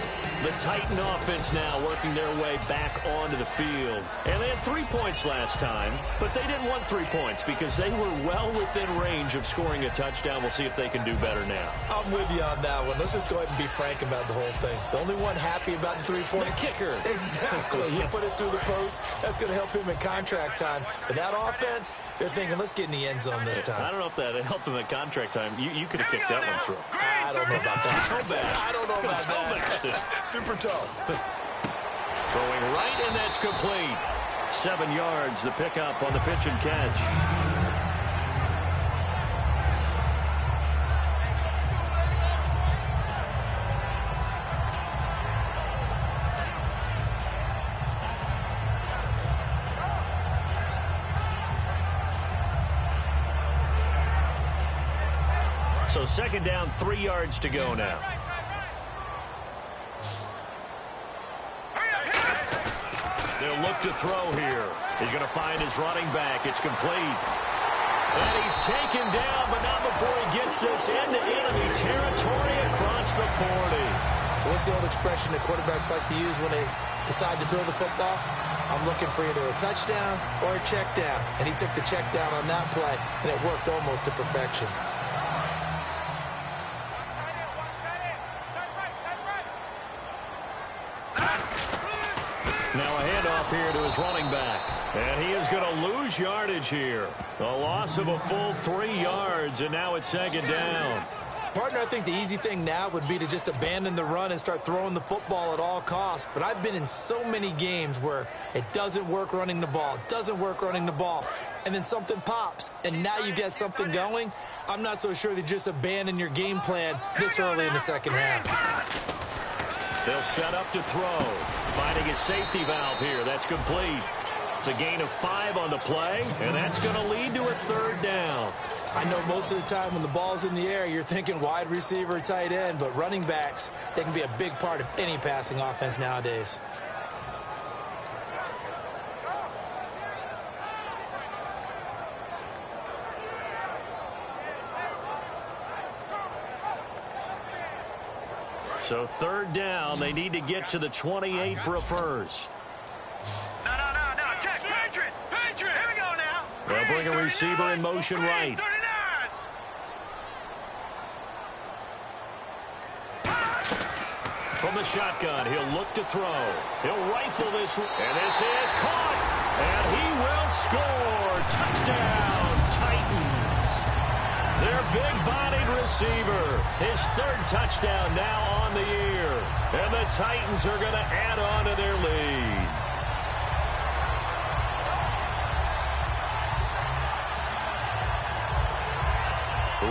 The Titan offense now working their way back onto the field. And they had 3 points last time, but they didn't want 3 points because they were well within range of scoring a touchdown. We'll see if they can do better now. I'm with you on that one. Let's just go ahead and be frank about the whole thing. The only one happy about the 3-point. The kicker. Exactly. He put it through the post. That's going to help him in contract time. But that offense, they're thinking, let's get in the end zone this time. I don't know if that helped him in contract time. You could have kicked that one through. I don't know about that. Toe bash. I don't know about that. Super toe. Throwing right, and that's complete. 7 yards, the pickup on the pitch and catch. So second down, 3 yards to go now. They'll look to throw here. He's going to find his running back. It's complete. And he's taken down, but not before he gets this into enemy territory across the 40. So what's the old expression that quarterbacks like to use when they decide to throw the football? I'm looking for either a touchdown or a check down. And he took the check down on that play, and it worked almost to perfection. Now a handoff here to his running back. And he is going to lose yardage here. A loss of a full 3 yards, and now it's second down. Partner, I think the easy thing now would be to just abandon the run and start throwing the football at all costs. But I've been in so many games where it doesn't work running the ball, and then something pops, and now you get something going. I'm not so sure that just abandon your game plan this early in the second half. They'll set up to throw. Finding his safety valve here. That's complete. It's a gain of 5 on the play, and that's going to lead to a third down. I know most of the time when the ball's in the air, you're thinking wide receiver, tight end, but running backs, they can be a big part of any passing offense nowadays. So third down, they need to get to the 28 for a first. No. Check. Patriot. Here we go now. They'll bring a receiver in motion right. 39. From the shotgun, he'll look to throw. He'll rifle this one, and this is caught. And he will score. Touchdown, Titans. Their big-bodied receiver. His third touchdown now on the year. And the Titans are going to add on to their lead.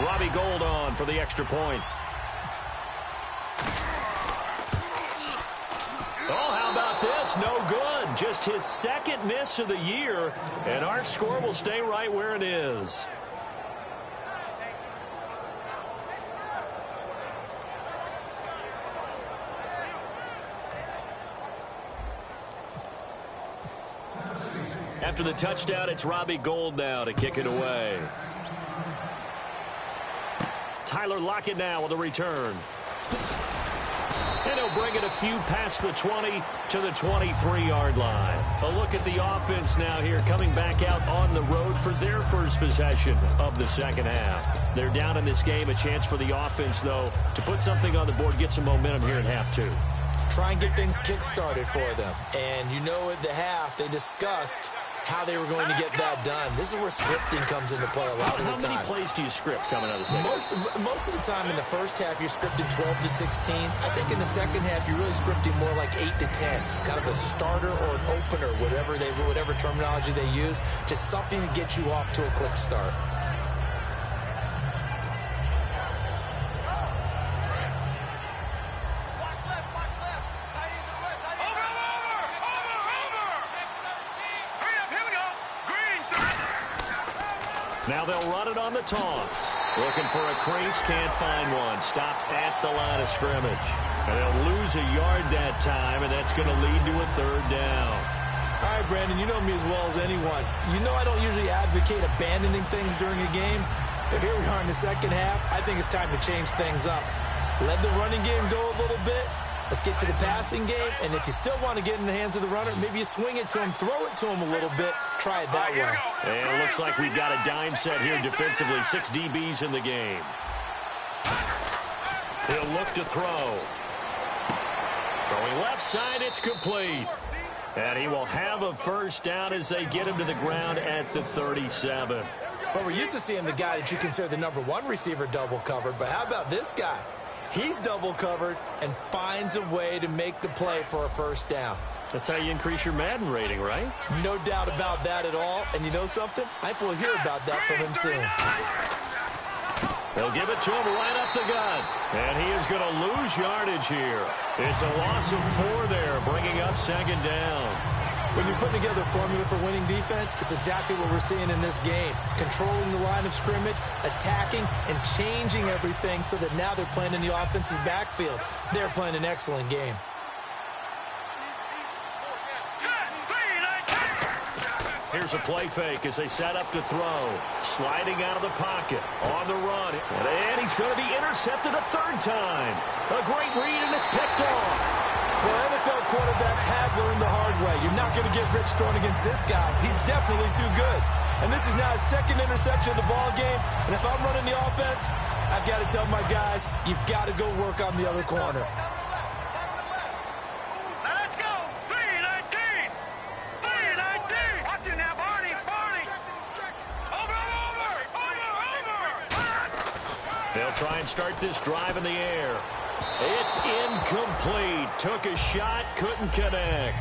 Robbie Gould on for the extra point. Oh, how about this? No good. Just his second miss of the year, and our score will stay right where it is. After the touchdown, it's Robbie Gould now to kick it away. Tyler Lockett now with a return. And he'll bring it a few past the 20 to the 23-yard line. A look at the offense now here, coming back out on the road for their first possession of the second half. They're down in this game. A chance for the offense, though, to put something on the board, get some momentum here in half two. Try and get things kick-started for them. And you know at the half, they discussed how they were going to get that done. This is where scripting comes into play a lot of the time. How many plays do you script coming out of the second half? Most of the time in the first half, you're scripting 12 to 16. I think in the second half, you're really scripting more like 8 to 10. Kind of a starter or an opener, whatever terminology they use. Just something to get you off to a quick start. Now they'll run it on the toss. Looking for a crease, can't find one. Stopped at the line of scrimmage. And they'll lose a yard that time, and that's going to lead to a third down. All right, Brandon, you know me as well as anyone. You know I don't usually advocate abandoning things during a game, but here we are in the second half. I think it's time to change things up. Let the running game go a little bit. Let's get to the passing game, and if you still want to get in the hands of the runner, maybe you swing it to him, throw it to him a little bit, try it that way. And it looks like we've got a dime set here defensively. 6 DBs in the game. He'll look to throw. Throwing left side, it's complete. And he will have a first down as they get him to the ground at the 37. But we're used to seeing the guy that you consider the number one receiver double covered, but how about this guy? He's double covered and finds a way to make the play for a first down. That's how you increase your Madden rating, right? No doubt about that at all. And you know something? I think we'll hear about that from him soon. They'll give it to him right up the gut. And he is going to lose yardage here. It's a loss of 4 there, bringing up second down. When you're putting together a formula for winning defense, it's exactly what we're seeing in this game. Controlling the line of scrimmage, attacking, and changing everything so that now they're playing in the offense's backfield. They're playing an excellent game. Here's a play fake as they set up to throw. Sliding out of the pocket. On the run. And he's going to be intercepted a third time. A great read, and it's picked off. Well, NFL quarterbacks have learned the hard way. You're not going to get rich throwing against this guy. He's definitely too good. And this is now his second interception of the ball game. And if I'm running the offense, I've got to tell my guys, you've got to go work on the other corner. Let's go. 3-19. 3-19. Watch it now, Barney. Over. They'll try and start this drive in the air. It's incomplete. Took a shot, couldn't connect.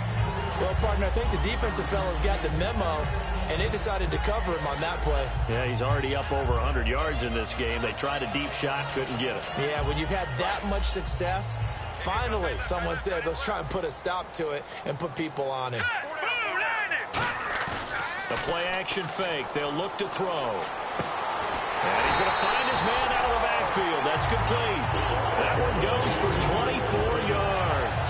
Well, partner, I think the defensive fellas got the memo, and they decided to cover him on that play. Yeah, he's already up over 100 yards in this game. They tried a deep shot, couldn't get it. Yeah, when you've had that much success, finally someone said, let's try and put a stop to it and put people on him. The play-action fake. They'll look to throw. And he's going to find his man out of the backfield. That's complete. That one goes for 24 yards.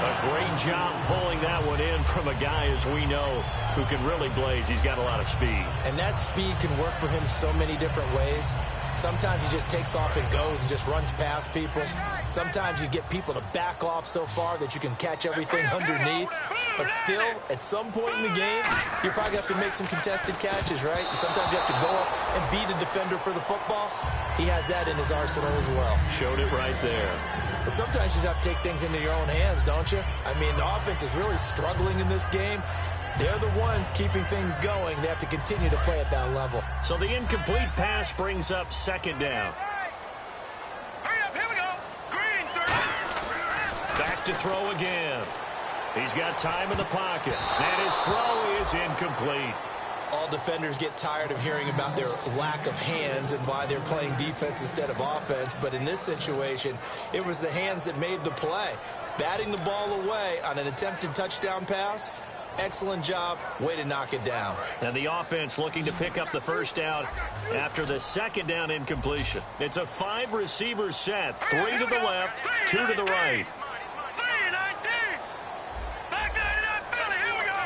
A great job pulling that one in from a guy, as we know, who can really blaze. He's got a lot of speed. And that speed can work for him so many different ways. Sometimes he just takes off and goes and just runs past people. Sometimes you get people to back off so far that you can catch everything underneath. But still, at some point in the game, you probably have to make some contested catches, right? Sometimes you have to go up and beat a defender for the football. He has that in his arsenal as well. Showed it right there. But sometimes you just have to take things into your own hands, don't you? I mean, the offense is really struggling in this game. They're the ones keeping things going. They have to continue to play at that level. So the incomplete pass brings up second down. Hurry up, here we go. Green, 30. Back to throw again. He's got time in the pocket. And his throw is incomplete. All defenders get tired of hearing about their lack of hands and why they're playing defense instead of offense. But in this situation, it was the hands that made the play. Batting the ball away on an attempted touchdown pass. Excellent job. Way to knock it down. And the offense looking to pick up the first down after the second down incompletion. It's a 5-receiver set. 3 to the left, 2 to the right. 3-19. Back 99, Philly. Here we go.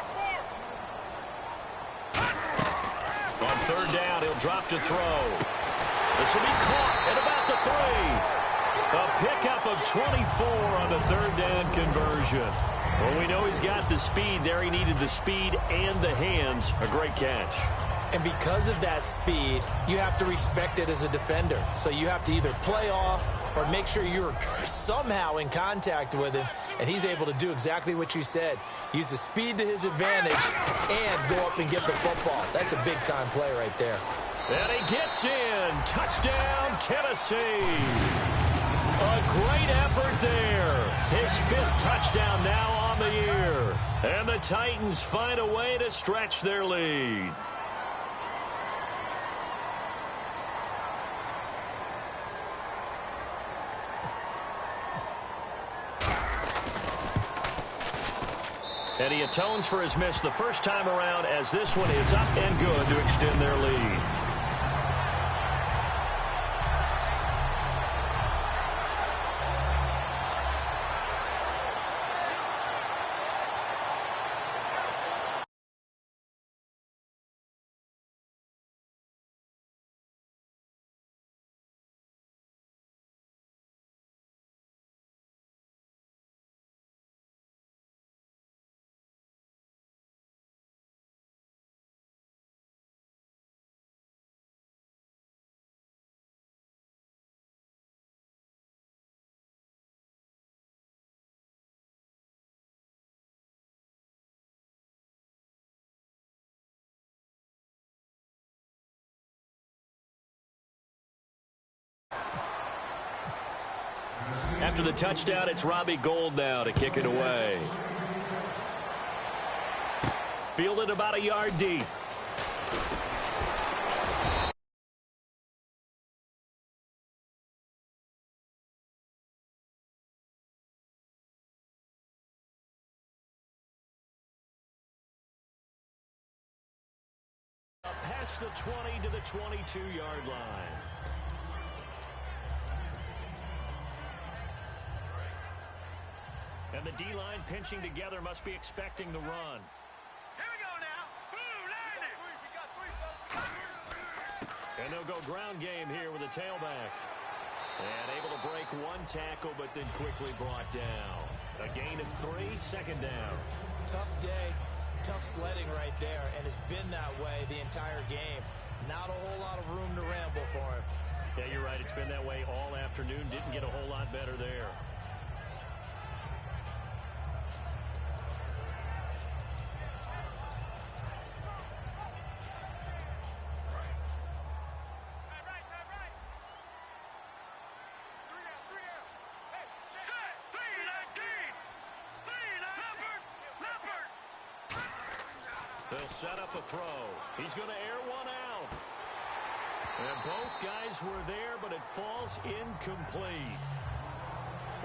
On third down, he'll drop to throw. This will be caught at about the 3. A pickup of 24 on the third down conversion. Well, we know he's got the speed there. He needed the speed and the hands. A great catch. And because of that speed, you have to respect it as a defender. So you have to either play off or make sure you're somehow in contact with him. And he's able to do exactly what you said. Use the speed to his advantage and go up and get the football. That's a big-time play right there. And he gets in. Touchdown, Tennessee. A great effort there. His 5th touchdown now on the year. And the Titans find a way to stretch their lead. And he atones for his miss the first time around as this one is up and good to extend their lead. After the touchdown, it's Robbie Gould now to kick it away. Fielded about a yard deep. Past the 20 to the 22-yard line. And the D-line pinching together must be expecting the run. Here we go now. Boom, land it. And they'll go ground game here with a tailback. And able to break one tackle, but then quickly brought down. A gain of 3, second down. Tough day, tough sledding right there, and it's been that way the entire game. Not a whole lot of room to ramble for him. Yeah, you're right. It's been that way all afternoon. Didn't get a whole lot better there. They'll set up a throw. He's going to air one out. And both guys were there, but it falls incomplete.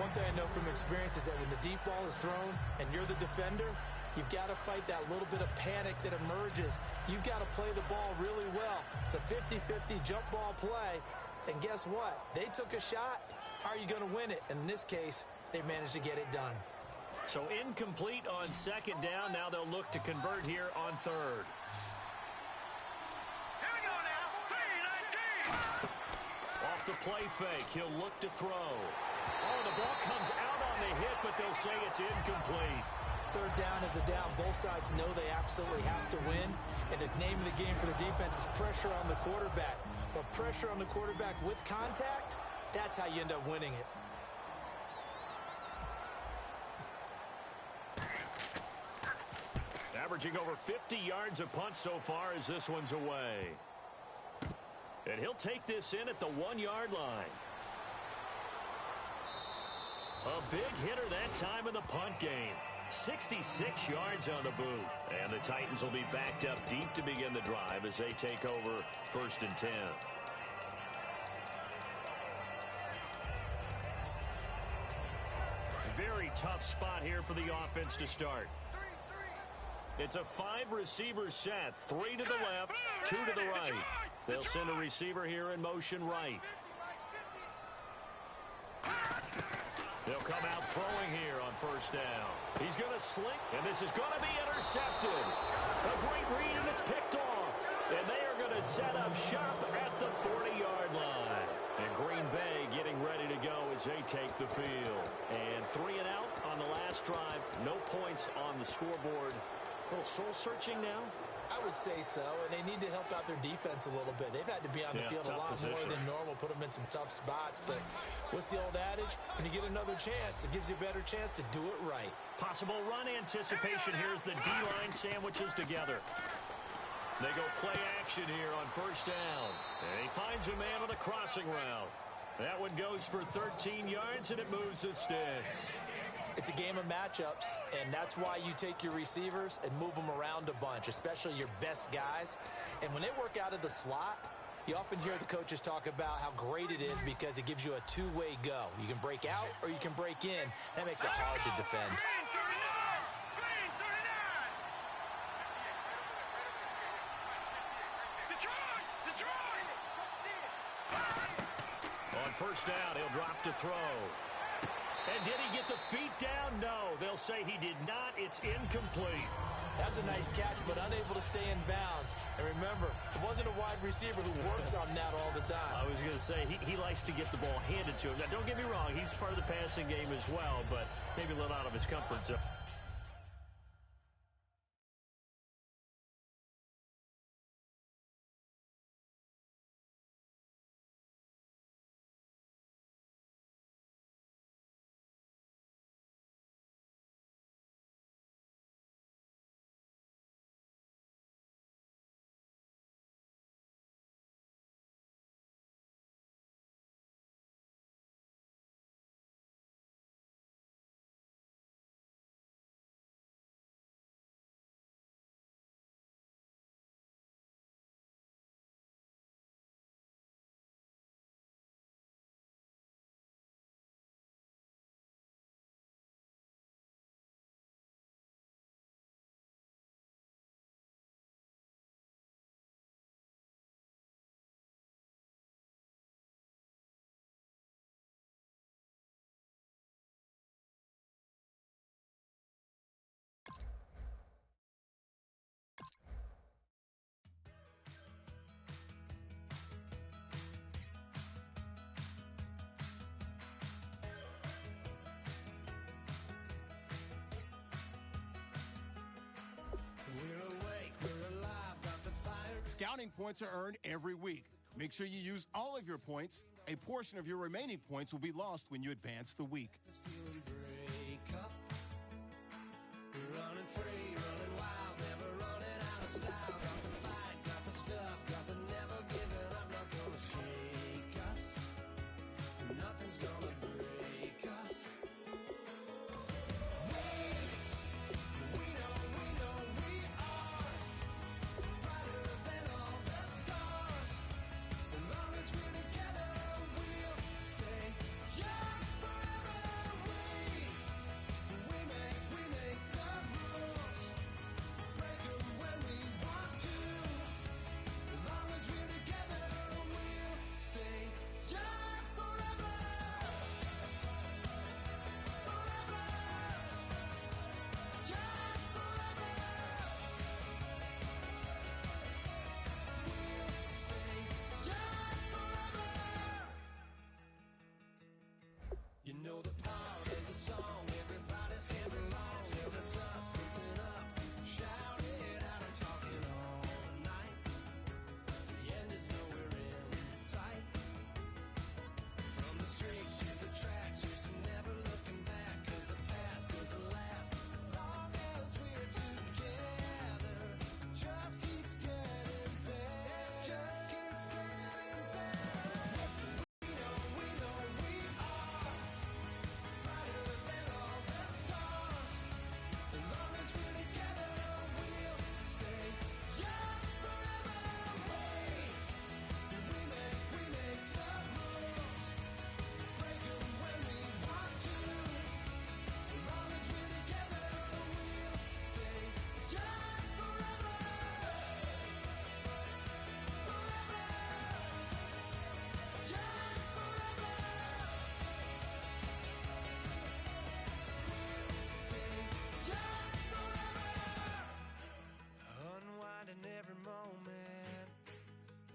One thing I know from experience is that when the deep ball is thrown and you're the defender, you've got to fight that little bit of panic that emerges. You've got to play the ball really well. It's a 50-50 jump ball play. And guess what? They took a shot. How are you going to win it? And in this case, they managed to get it done. So incomplete on second down. Now they'll look to convert here on third. Here we go now. 3-19. Off the play fake. He'll look to throw. Oh, the ball comes out on the hit, but they'll say it's incomplete. Third down is a down. Both sides know they absolutely have to win. And the name of the game for the defense is pressure on the quarterback. But pressure on the quarterback with contact, that's how you end up winning it. Averaging over 50 yards a punt so far as this one's away. And he'll take this in at the 1-yard line. A big hitter that time in the punt game. 66 yards on the boot. And the Titans will be backed up deep to begin the drive as they take over 1st and 10. Very tough spot here for the offense to start. It's a 5-receiver set. 3 to the left, 2 to the right. They'll send a receiver here in motion right. They'll come out throwing here on 1st down. He's going to slink, and this is going to be intercepted. A great read, and it's picked off. And they are going to set up shop at the 40-yard line. And Green Bay getting ready to go as they take the field. And 3 and out on the last drive. No points on the scoreboard. A little soul-searching now? I would say so, and they need to help out their defense a little bit. They've had to be on the field a lot more than normal, put them in some tough spots. But what's the old adage? When you get another chance, it gives you a better chance to do it right. Possible run anticipation. Here's the D-line sandwiches together. They go play action here on first down. And he finds a man on the crossing route. That one goes for 13 yards, and it moves the sticks. It's a game of matchups, and that's why you take your receivers and move them around a bunch, especially your best guys. And when they work out of the slot, you often hear the coaches talk about how great it is because it gives you a two-way go. You can break out or you can break in. That makes it hard to defend. On first down, he'll drop to throw. And did he get the feet down? No. They'll say he did not. It's incomplete. That was a nice catch, but unable to stay in bounds. And remember, it wasn't a wide receiver who works on that all the time. I was going to say, he likes to get the ball handed to him. Now, don't get me wrong. He's part of the passing game as well, but maybe a little out of his comfort zone. Scouting points are earned every week. Make sure you use all of your points. A portion of your remaining points will be lost when you advance the week.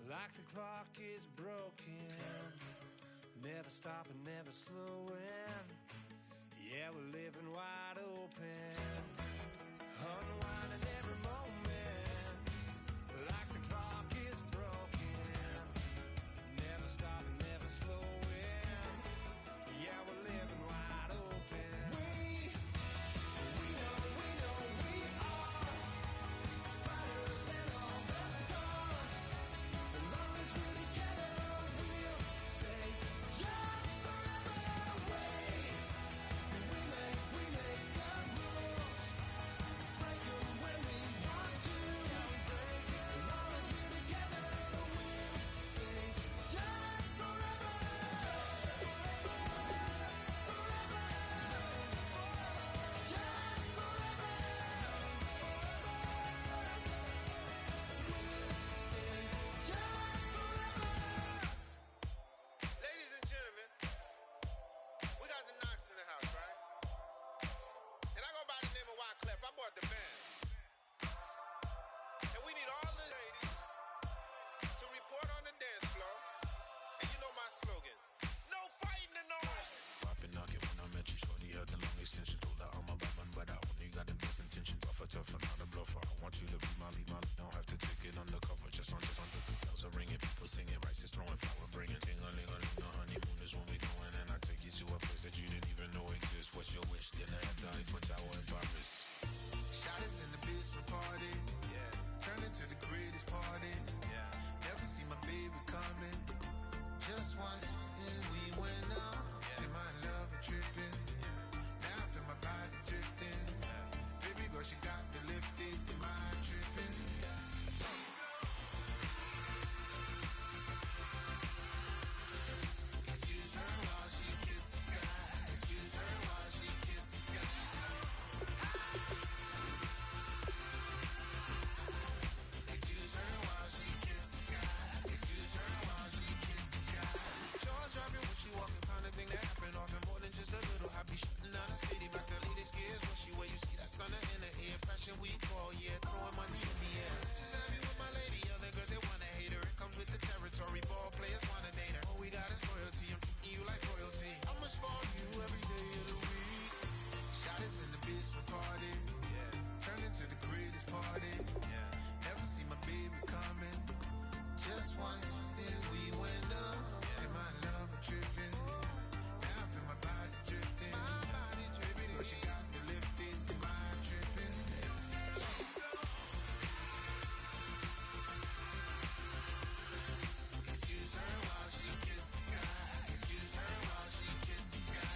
Like the clock is broken, Never stopping, never slowing. Yeah, we're living wide open. Unwinding every moment, like the clock is broken. Never stopping, never slowing. Yeah, we're living wide open. We know we are brighter than all the stars. As long as we're together, we'll stay young forever. We make the rules, break them when we want to. As long as we're together, we'll stay young forever. Ladies and gentlemen, we got the Knox in the house, right? And I go by the name of Wyclef. I bought the band. And we need all the ladies to report on the dance floor. And you know my slogan, no fighting and no... Poppin' knockin' when I met you, shorty had the long extension. Told her I'm a bad man, but I only got the best intentions. Tougher, not a bluffer. I want you to be my lead, don't have to take it undercover. Just under the bells are ringing, people singing, rice is throwing, flower bringing. Ting-a-ling-a-ling, the honeymoon is when we going, and I take you to a place that you didn't even know exists. What's your wish? Dinner at the Eiffel Tower in Paris. Shot us in the basement party, yeah. Turn into the greatest party, yeah. Never see my baby coming. Just once, and we went up. Yeah. And my love a tripping, yeah. Now I feel my body drifting, yeah. Baby girl, she got me lifted. Am I tripping? Excuse her while she kiss the sky. Excuse her while she kiss the sky. Excuse her while she kiss the sky. Excuse her while she kiss the sky. Jaws dropping when she walking, kind of thing that happen often. More than just a little. I be shooting out the city, back the latest gears. When she where you see that sun in the air. Fashion week all year, throwing money in the air. Just happy with my lady, other girls they wanna hate her. It comes with the territory, ball players wanna date her. All we got is loyalty, I'm treating you like royalty. I'ma spoil you every day of the week. Shot us in the basement party, yeah. Turn into the greatest party, yeah. Never see my baby coming. Just once, then we went up, yeah. And my love a tripping. Now I feel my body drifting. My body dripping. But she got me lifted. Am I tripping? Excuse her while she kiss the sky. Excuse her while she kiss the sky.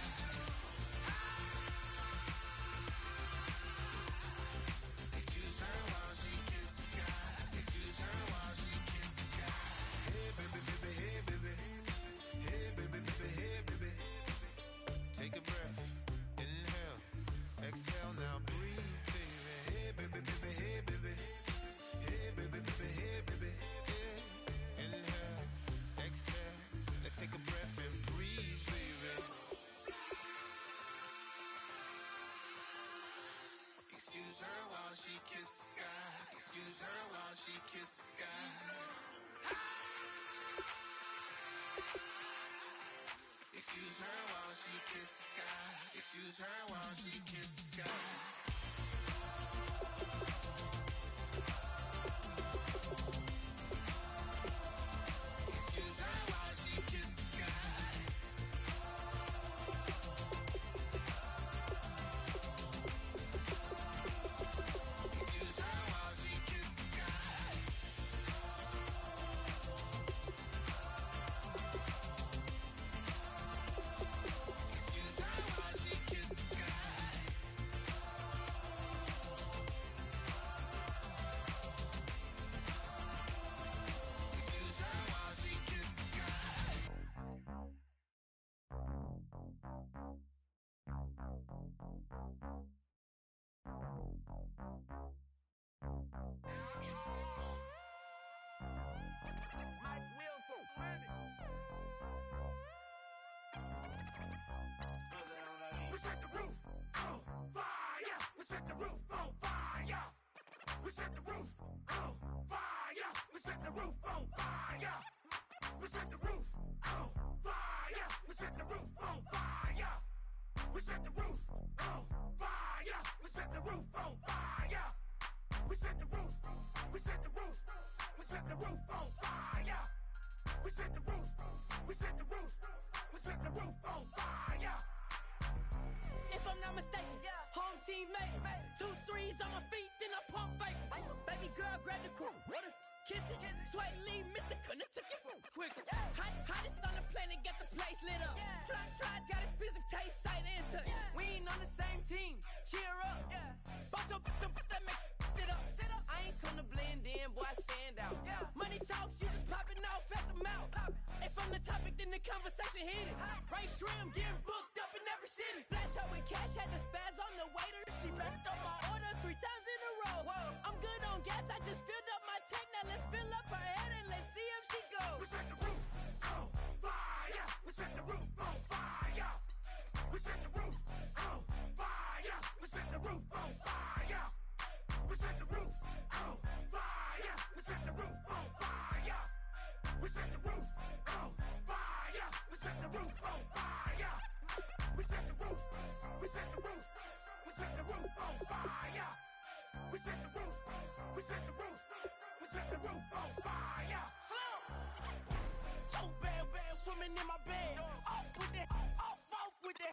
Excuse her while she kiss the sky. Excuse her while she kiss the sky. Hey baby, baby, hey baby. Hey baby, baby, hey baby. Take a breath, inhale, exhale, now breathe, baby. Hey baby, baby, hey baby. Hey baby, baby, hey baby. Yeah. Inhale, exhale, let's take a breath and breathe, baby. Excuse her while she kiss the sky. Excuse her while she kiss the sky. Excuse her while she kiss the sky. Excuse her while she kiss the sky. Excuse her while she kiss the sky. Excuse her while she kiss the sky. Excuse her while she kiss the sky. Excuse her while she kiss the sky. We set the roof on fire. We set the roof on fire. We set the roof on fire. We set the roof on fire. We set the roof on fire. not mistaken. Home team made it. 2 threes on my feet, then I pump fake. Baby girl, grab the crew. What if kiss it? Sway Lee, Mr. Couldn't took it quicker. Hottest on the planet, get the place lit up. Fly, got expensive taste, sight and touch. We ain't on the same team. Cheer up. Bunch of that make sit up. I ain't come to blend in, boy, I stand out. Money talks, you just popping off at the mouth. If I'm the topic, then the conversation heated. Right shrimp, getting booked up in every city. Splash out with cash, had the spaz on the waiter. She messed up my order 3 times in a row. I'm good on gas, I just filled up my tank. Now let's fill up her head and let's see if she goes. We set the roof on fire. We set the roof on fire. We set the roof on fire. We set the roof on fire. We set the roof on fire. We set the roof on fire. We set the roof on fire. We set the roof on fire. We set the roof. We set the roof. We set the roof on fire. We set the roof. We set the roof. We set the roof on fire. So bad, swimming in my bed. Off with it, off with it.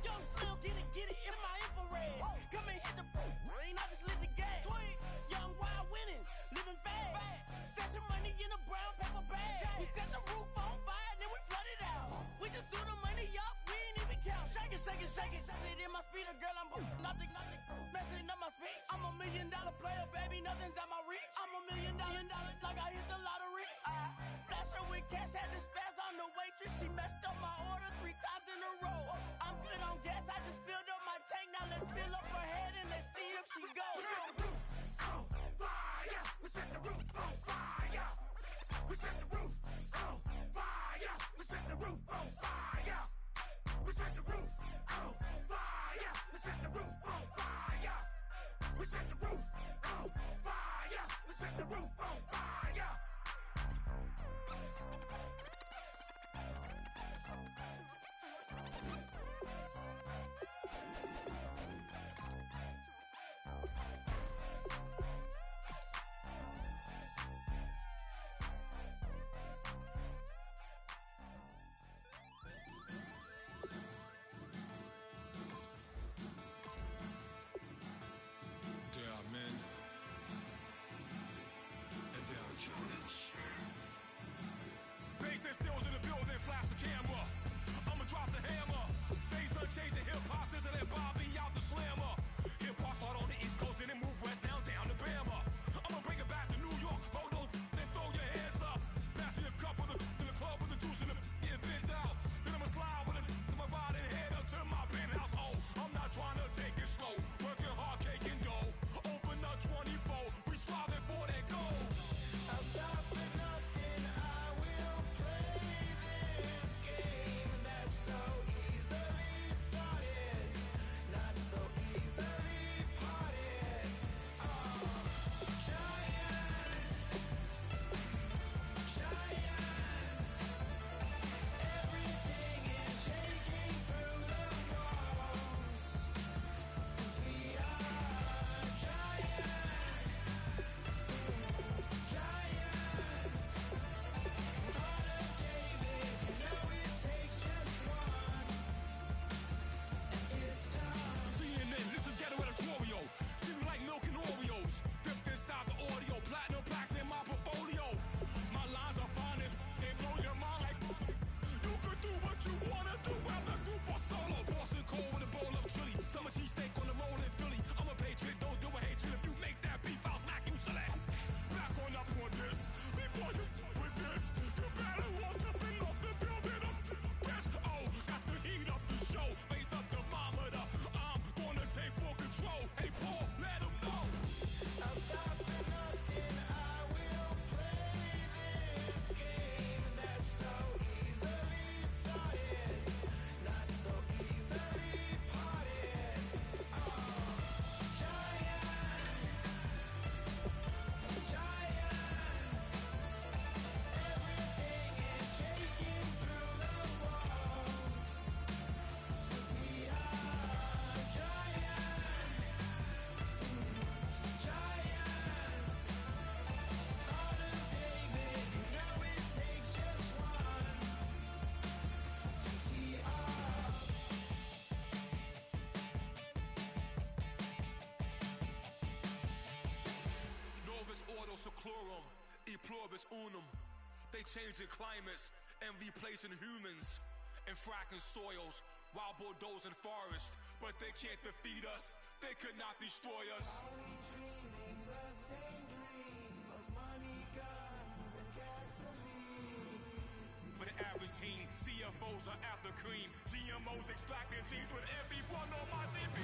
Young Slim, get it in my infrared. Come and hit the rain, I just lit the gas. Young wild winning, living fast. Stashing money in a brown paper bag. We set the roof on fire, then we flood it out. We just threw the money up, we ain't even count. Shake it, shake it, shake it. Shake it in my speeder, girl, I'm nothing, messing up my speech. I'm $1 million player, baby, nothing's at my reach. I'm $1 million, like I hit the lottery. Splash her with cash, had the spaz on the waitress. She messed up my order 3 times in a row. I'm good on gas, I just filled up my tank. Now let's fill up her head and let's see if she goes. We set the roof on fire. We set the roof on fire. We set the roof on fire. We set the roof on fire. We set the roof on fire. We set the roof on fire. We set the roof on fire. We set the roof on fire. seclorum, e pluribus unum. They changing climates and replacing humans and fracking soils while bulldozing forests. But they can't defeat us, they could not destroy us. Are we dreaming the same dream of money, guns, and gasoline? For the average teen, CFOs are after cream. GMOs extracting genes with everyone on my TV.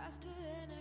faster than